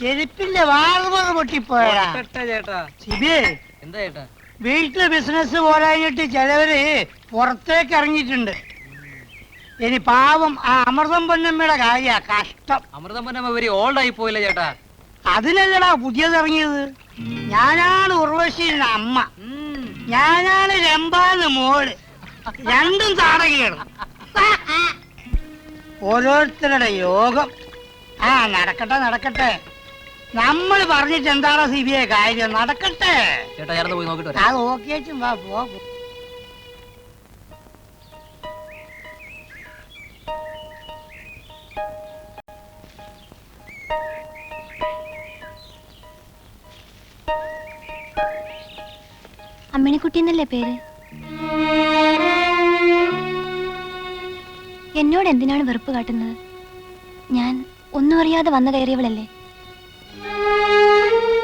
ചെരുപ്പിന്റെ വാർമറ പൊട്ടിപ്പോയടാ. എന്താ ചേട്ടാ? വീട്ടിലെ ബിസിനസ് പോരാഞ്ഞിട്ട് ചിലവര് പുറത്തേക്ക് ഇറങ്ങിയിട്ടുണ്ട്. ഇനി പാവം ആ അമൃതം പൊന്നമ്മയുടെ കാര്യ കഷ്ടം. അമൃതം പൊന്നമ്മ വെരി ഓൾഡ് ആയി പോയില്ല ചേട്ടാ. അതിനല്ലടാ പുതിയത് ഇറങ്ങിയത്. ഞാനാണ് ഉർവശിയുടെ അമ്മ, ഞാനാണ് രമ്പാന്ന് മോള്. രണ്ടും താടകയാണ്. ഓരോരുത്തരുടെ യോഗം. ആ നടക്കട്ടെ നടക്കട്ടെ. നമ്മൾ പറഞ്ഞിട്ട് എന്താണ് സിബിഐ കാര്യം? നടക്കട്ടെ. ചേട്ടാ ചേർന്ന് പോയി നോക്കിട്ട് അത് ഓക്കേച്ചും വാ പോ. അമ്മിണിക്കുട്ടി എന്നല്ലേ പേര്? എന്നോട് എന്തിനാണ് വെറുപ്പ് കാട്ടുന്നത്? ഞാൻ ഒന്നും അറിയാതെ വന്നു കയറിയവളല്ലേ.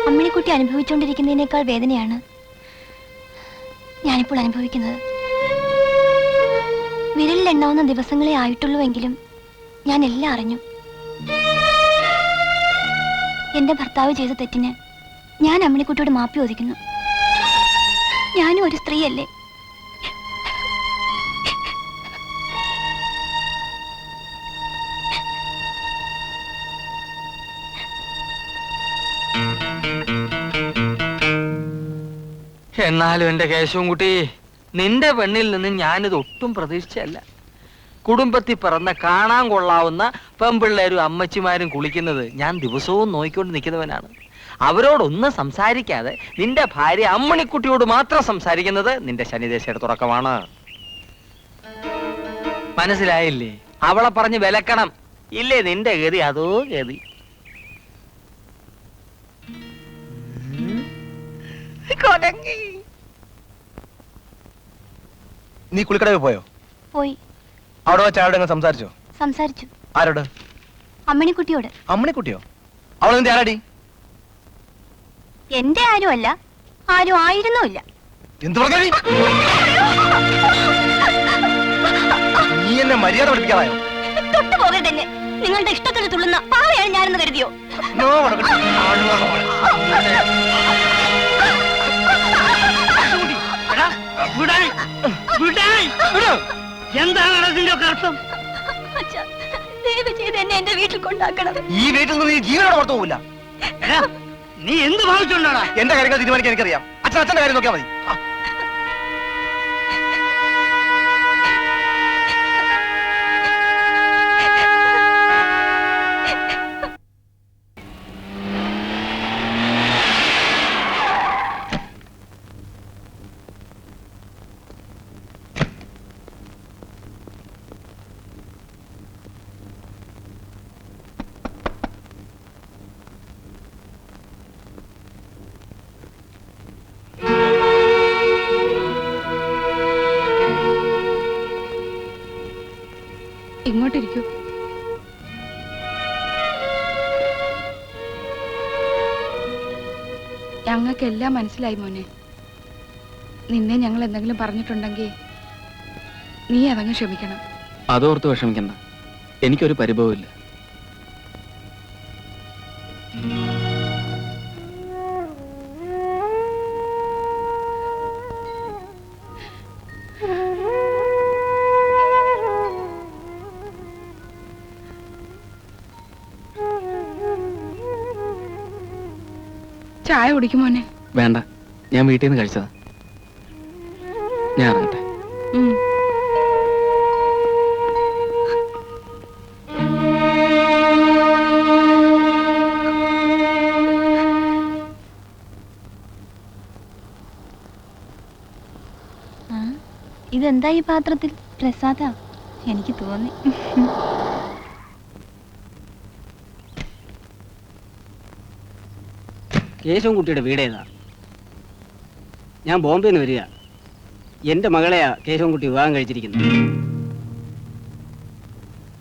അമ്മിണിക്കുട്ടി അനുഭവിച്ചുകൊണ്ടിരിക്കുന്നതിനേക്കാൾ വേദനയാണ് ഞാനിപ്പോൾ അനുഭവിക്കുന്നത്. വിരലിൽ എണ്ണാവുന്ന ദിവസങ്ങളെ ആയിട്ടുള്ളൂവെങ്കിലും ഞാൻ എല്ലാം അറിഞ്ഞു. എന്റെ ഭർത്താവ് ചെയ്ത തെറ്റിന് ഞാൻ അമ്മിണിക്കുട്ടിയോട് മാപ്പി ചോദിക്കുന്നു. ഞാനും ഒരു സ്ത്രീയല്ലേ. എന്നാലും എന്റെ കേശവൻകുട്ടി, നിന്റെ പെണ്ണിൽ നിന്ന് ഞാനിത് ഒട്ടും പ്രതീക്ഷിച്ചല്ല. കുടുംബത്തിൽ പിറന്ന കാണാൻ കൊള്ളാവുന്ന പെമ്പിള്ളേരും അമ്മച്ചിമാരും കുളിക്കുന്നത് ഞാൻ ദിവസവും നോക്കിക്കൊണ്ട് നിൽക്കുന്നവനാണ്. അവരോടൊന്നും സംസാരിക്കാതെ നിന്റെ ഭാര്യ അമ്മണിക്കുട്ടിയോട് മാത്രം സംസാരിക്കുന്നത് നിന്റെ ശനിദേശയുടെ തുടക്കമാണ്. മനസ്സിലായില്ലേ? അവളെ പറഞ്ഞ് വിലക്കണം. ഇല്ലേ നിന്റെ ഗതി അതോ ഗതി. നീ കുളിക്കടയിൽ പോയോ? പോയി. അവിടെ വെച്ച് ആരോടെ സംസാരിച്ചോ? സംസാരിച്ചു. ആരോട്? അമ്മിണിക്കുട്ടിയോട്. അമ്മണിക്കുട്ടിയോ? അവൾ നിന്റെ ആരാടി? എന്റെ ആരും അല്ല, ആരും ആയിരുന്നുമില്ല. എന്ത് പറഞ്ഞു? നീ എന്നെ മര്യാദ പഠിപ്പിക്കാതായോ? തൊട്ടു പോകരുത് എന്നെ. നിങ്ങളുടെ ഇഷ്ടത്തിന് തുള്ളുന്ന പാവയാണ് ഞാനെന്ന് കരുതിയോ? എന്താണ് അതിന്റെ അർത്ഥം? ദയവ് ചെയ്ത് എന്നെ എന്റെ വീട്ടിൽ കൊണ്ടാക്കണം. ഈ വീട്ടിൽ നിന്ന് നീ ജീവനോടെ പുറത്തു പോകില്ല. നീ എന്ത് ഭാവിച്ചുകൊണ്ടാടാ? എന്റെ കാര്യങ്ങൾ തീരുമാനിക്കാൻ എനിക്കറിയാം. അച്ഛന്റെ കാര്യം നോക്കിയാൽ മതി. ഇങ്ങോട്ടിരിക്കൂ. ഞങ്ങൾക്കെല്ലാം മനസ്സിലായി മോനെ. നിന്നെ ഞങ്ങൾ എന്തെങ്കിലും പറഞ്ഞിട്ടുണ്ടെങ്കിൽ നീ അതങ്ങ് ക്ഷമിക്കണം. അതോർത്ത് വിഷമിക്കണ്ട, എനിക്കൊരു പരിഭവമില്ല. ചായ കുടിക്കും മോനെ. വേണ്ട, ഞാൻ വീട്ടിൽ നിന്ന് കഴിച്ചതാ. ഞാൻ ഇറങ്ങട്ടെ. ഇതെന്താ ഈ പാത്രത്തിൽ? പ്രസാദ എനിക്ക് തോന്നി. കേശവൻകുട്ടിയുടെ വീടേതാ? ഞാൻ ബോംബെയിൽ നിന്ന് വരിക. എന്റെ മകളെയാ കേശവൻകുട്ടി വിവാഹം കഴിച്ചിരിക്കുന്നത്.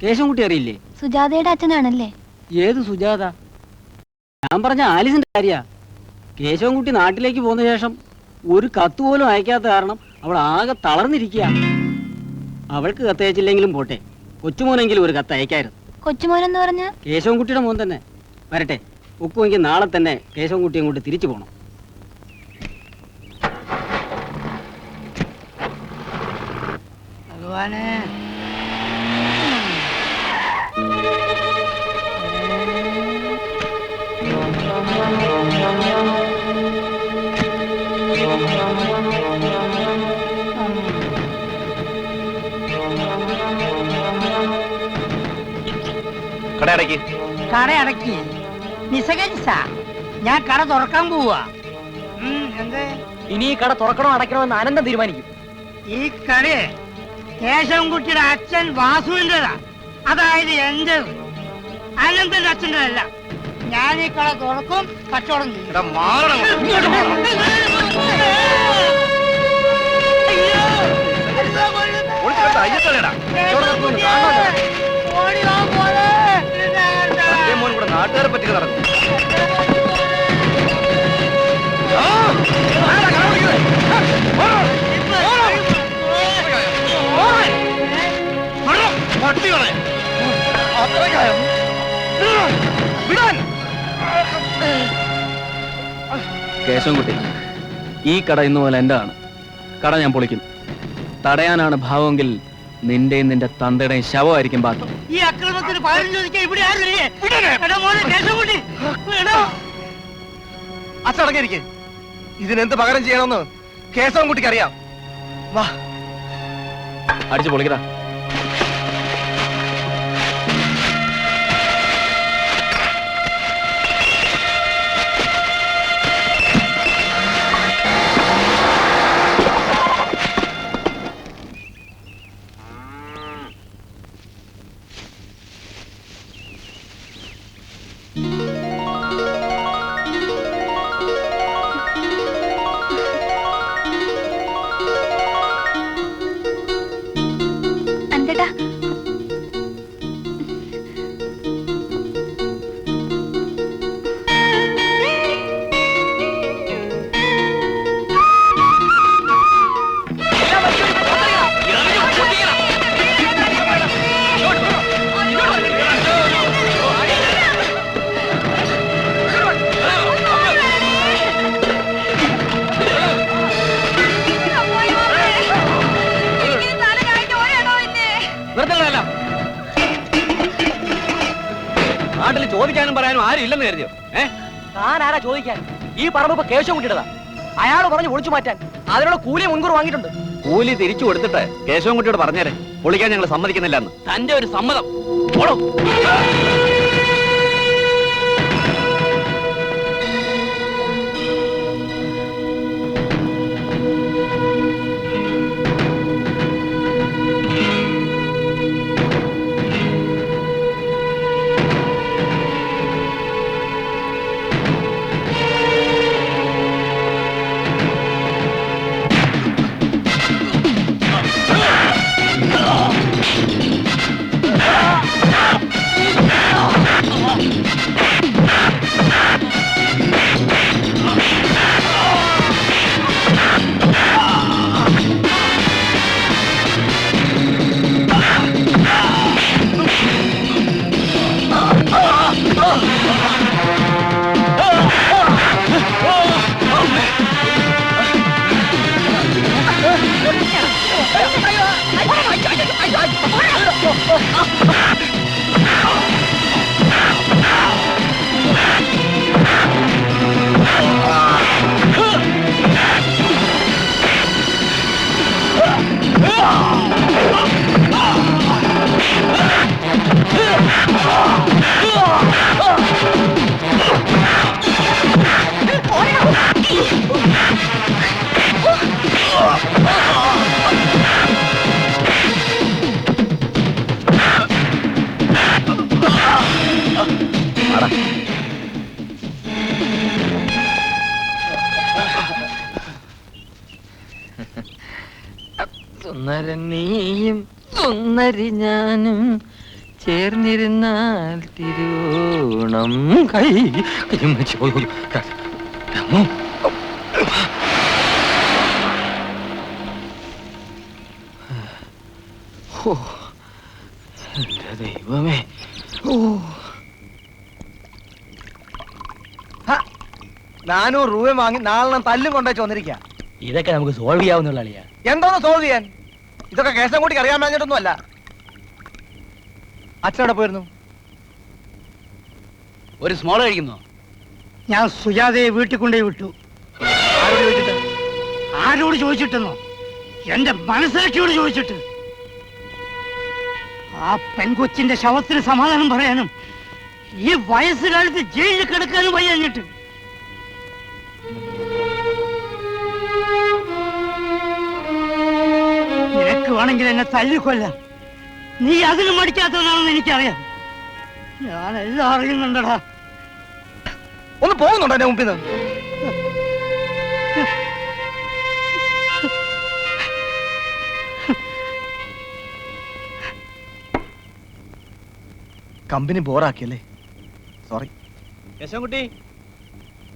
കേശവൻകുട്ടി അറിയില്ലേ? സുജാതയുടെ അച്ഛനാണല്ലേ? ഏത് സുജാത? ഞാൻ പറഞ്ഞ ആലിസിന്റെ കാര്യ. കേശവൻകുട്ടി നാട്ടിലേക്ക് പോന്ന ശേഷം ഒരു കത്ത് പോലും അയക്കാത്ത കാരണം അവൾ ആകെ തളർന്നിരിക്കുക. അവൾക്ക് കത്തയച്ചില്ലെങ്കിലും പോട്ടെ, കൊച്ചുമോനെങ്കിലും ഒരു കത്ത് അയക്കായിരുന്നു. കൊച്ചുമോനെന്ന് പറഞ്ഞ കേശവൻകുട്ടിയുടെ മോൻ തന്നെ. വരട്ടെ, ഒക്കുമെങ്കിൽ നാളെ തന്നെ കേശവൻകുട്ടി അങ്ങോട്ട് തിരിച്ചു പോകണം. ഭഗവാനെ, കടയടക്കി. കട അടക്കി നിസകരിച്ച ഞാൻ കട തുറക്കാൻ പോവാ. എന്തേ? ഇനി ഈ കട തുറക്കണോ അടയ്ക്കണോ എന്ന് അനന്തം തീരുമാനിക്കും. ഈ കടയെ കേശവൻകുട്ടിയുടെ അച്ഛൻ വാസുവിൻ്റെതാ, അതായത് എന്റെ. അനന്തന്റെ അച്ഛൻ്റെതല്ല. ഞാൻ ഈ കട തുറക്കും, കച്ചവടം ചെയ്യും. നാട്ടുകാരെ പറ്റി നടന്നു. കേശവൻകുട്ടി, ഈ കട ഇന്നു പോലെ എന്റെയാണ്. കട ഞാൻ പൊളിക്കും. തടയാനാണ് ഭാവമെങ്കിൽ നിന്റെയും നിന്റെ തന്തയുടെയും ശവമായിരിക്കും ബാക്കി. ഈ അക്രമത്തിന് പകരം ചോദിക്കാൻ ഇവിടെ ആരുമില്ലേ? എടാ മോനെ കേശവൻകുട്ടി, എടാ. അച്ചടങ്ങിയിരിക്കെ. ഇതിനെന്ത് പകരം ചെയ്യണമെന്ന് കേശവൻകുട്ടിക്ക് അറിയാം. വാ, അടിച്ചു പൊളിക്കടാ. അന്തേട്ടാ, കൂടുതൽ ചോദിക്കാനും പറയാനും ആരും ഇല്ലെന്ന് കരുതിയോ? താൻ ആരാ ചോദിക്കാൻ? ഈ പറമ്പ് ഇപ്പൊ കേശവൻകുട്ടിയുടേതാ. അയാൾ പറഞ്ഞു ഒളിച്ചു മാറ്റാൻ അതിനുള്ള കൂലി മുൻകൂർ വാങ്ങിയിട്ടുണ്ട്. കൂലി തിരിച്ചു കൊടുത്തിട്ട് കേശവൻകുട്ടിയോട് പറഞ്ഞേരെ പൊളിക്കാൻ ഞങ്ങൾ സമ്മതിക്കുന്നില്ല എന്ന്. തന്റെ ഒരു സമ്മതം. ഓടോ. സുന്ദരനീയും സുന്ദരി ഞാനും ചേർന്നിരുന്നാൽ തിരുവോണം കൈ എന്റെ ദൈവമേ. ഓ 400 രൂപ വാങ്ങി നാളെ തല്ലും കൊണ്ടുവച്ച് വന്നിരിക്കുക. ഇതൊക്കെ നമുക്ക് സോൾവ് ചെയ്യാവുന്നുള്ള അളിയാ. എന്തോന്ന് സോൾവ് ചെയ്യാൻ? ഇതൊക്കെ കേസം കൂടി അറിയാൻ പറഞ്ഞിട്ടൊന്നും അല്ല. അച്ഛനോടെ പോയിരുന്നു. ഒരു സ്മോൾ കഴിക്കുന്നോ? ഞാൻ സുജാതയെ വീട്ടിൽ കൊണ്ടുപോയി വിട്ടു. ആരോട് ചോദിച്ചിട്ട്? ആരോട് ചോദിച്ചിട്ടെന്നോ? എന്റെ മനസ്സിലാക്കിയോട് ചോദിച്ചിട്ട്. ആ പെൺകൊച്ചിന്റെ ശവത്തിന് സമാധാനം പറയാനും ഈ വയസ്സുകാലത്ത് ജയിലിൽ കിടക്കാനും വയ്യഞ്ഞിട്ട്. നിനക്ക് വേണമെങ്കിൽ എന്നെ തല്ലിക്കൊല്ലാം. നീ അതിന് മടിക്കാത്തവനാണെന്ന് എനിക്കറിയാം. ഞാൻ എല്ലാം അറിയുന്നുണ്ടടാ. ഒന്ന് പോകുന്നുണ്ടോ എന്റെ മുമ്പിൽ നിന്ന്? കമ്പനി ബോറാക്കിയല്ലേ? സോറി. കേശവൻകുട്ടി,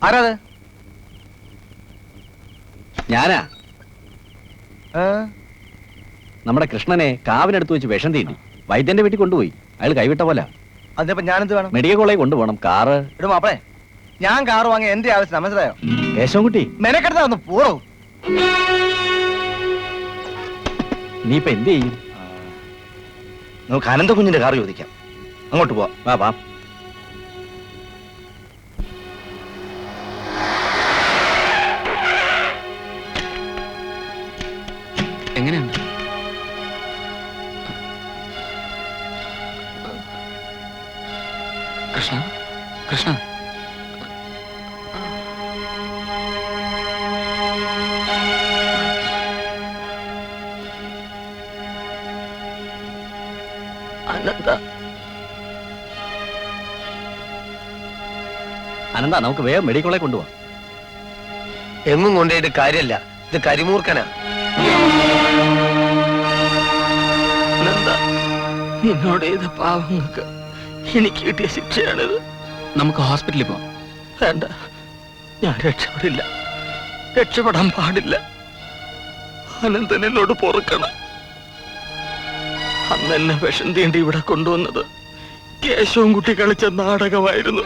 ആരാത്? ഞാനാ. നമ്മുടെ കൃഷ്ണനെ കാവിനടുത്ത് വെച്ച് വിഷം തീണ്ടി വൈദ്യന്റെ വീട്ടിൽ കൊണ്ടുപോയി. അയാൾ കൈവിട്ട പോലെ. അതിപ്പോ ഞാനെന്ത് വേണം? മെഡിക്കൽ കോളേജ് കൊണ്ടുപോകണം. കാറ് ഇടും മാപ്പളെ. ഞാൻ കാറ് വാങ്ങി എന്റെ ആവശ്യം മനസ്സിലായോ? കേശവൻകുട്ടി, മെനക്കെടുത്താ ഒന്ന് പോറോ. നീ ഇപ്പൊ എന്ത് ചെയ്യും? നമുക്ക് അനന്ത കുഞ്ഞിന്റെ കാറ് ചോദിക്കാം. അങ്ങോട്ട് പോവാം. വാ വാ. എങ്ങനെയുണ്ട്? കൃഷ്ണ, കൃഷ്ണ, അനന്ത, നമുക്ക് വേഗം മെഡിക്കൽ കോളേജ് കൊണ്ടുപോവാം. എങ്ങും കൊണ്ടുപോയിട്ട് കാര്യമല്ല. ഇത് കരിമൂർക്കനാ. നിന്നോട് ചെയ്ത പാവങ്ങൾക്ക് എനിക്ക് കിട്ടിയ ശിക്ഷയാണിത്. നമുക്ക് ഹോസ്പിറ്റലിൽ പോവാം. വേണ്ട, ഞാൻ രക്ഷപ്പെടില്ല. രക്ഷപ്പെടാൻ പാടില്ല. അനന്തൻ എന്നോട് പൊറുക്കണം. അന്ന് എന്നെ വിഷം തീണ്ടി ഇവിടെ കൊണ്ടുവന്നത് കേശവൻ കുട്ടി കളിച്ച നാടകമായിരുന്നു.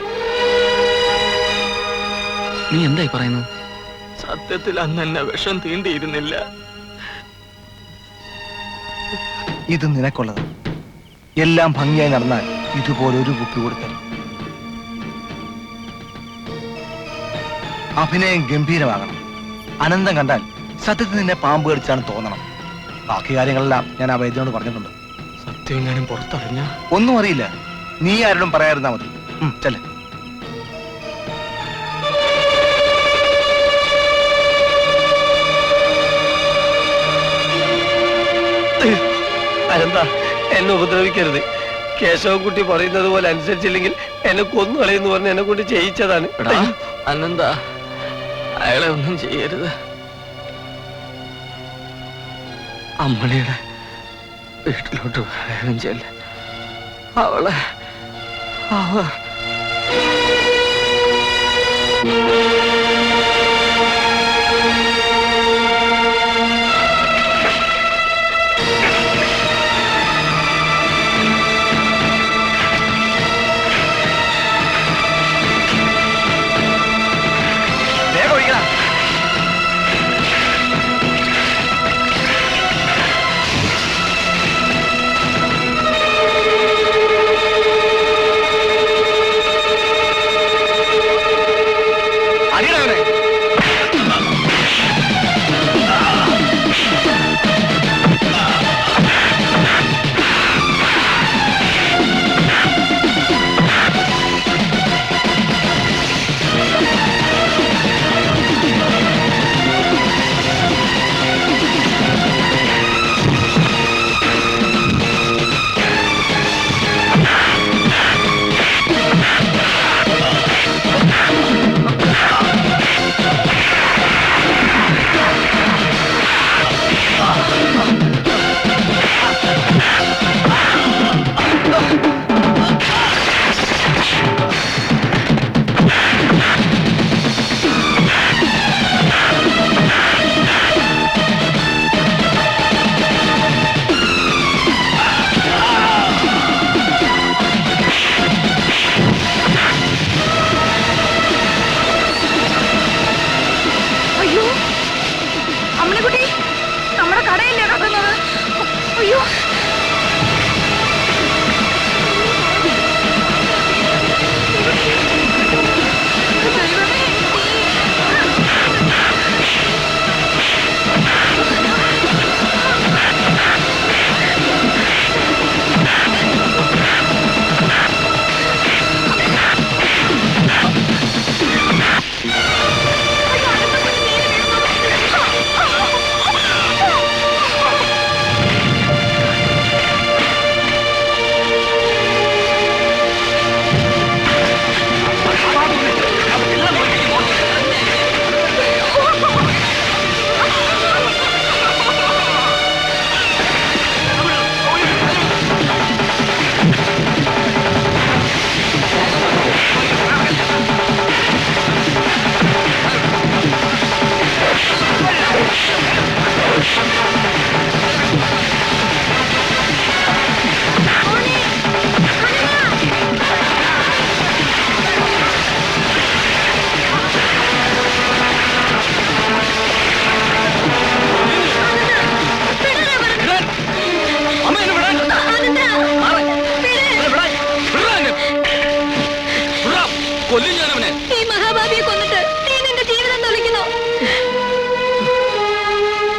നീ എന്തായി പറയുന്നത്? സത്യത്തിൽ അന്ന് എന്നെ വിഷം തീണ്ടിയിരുന്നില്ല. ഇത് നിനക്കുള്ളത്. എല്ലാം ഭംഗിയായി നടന്നാൽ ഇതുപോലെ ഒരു കുപ്പി കൊടുക്കൽ. അഭിനയം ഗംഭീരമാകണം. അനന്തം കണ്ടാൽ സത്യത്തിൽ നിന്നെ പാമ്പ് കടിച്ചാണ് തോന്നണം. ബാക്കി കാര്യങ്ങളെല്ലാം ഞാൻ ആ വൈദ്യനോട് പറഞ്ഞിട്ടുണ്ട്. സത്യം ഞാനും പുറത്തറിഞ്ഞ ഒന്നും അറിയില്ല. നീ ആരോടും പറയാതിരുന്നാ മതി. ചെല്ലേ. അനന്ത, എന്നെ ഉപദ്രവിക്കരുത്. കേശവൻകുട്ടി പറയുന്നത് പോലെ അനുസരിച്ചില്ലെങ്കിൽ എന്നെ കൊന്നു കളയെന്ന് പറഞ്ഞ് എന്നെ കൊണ്ട് ചെയ്യിച്ചതാണ്. അനന്ത, അയാളെ ഒന്നും ചെയ്യരുത്. അമ്മണിയുടെ വീട്ടിലോട്ട് വേഗം ചെല്ല. അവളെ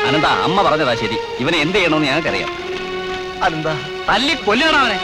അനന്ത, അമ്മ പറഞ്ഞതാ ശരി. ഇവനെ എന്ത് ചെയ്യണമെന്ന് ഞങ്ങൾക്കറിയാം. അതെന്താ? തല്ലി കൊല്ലണം അവനെ.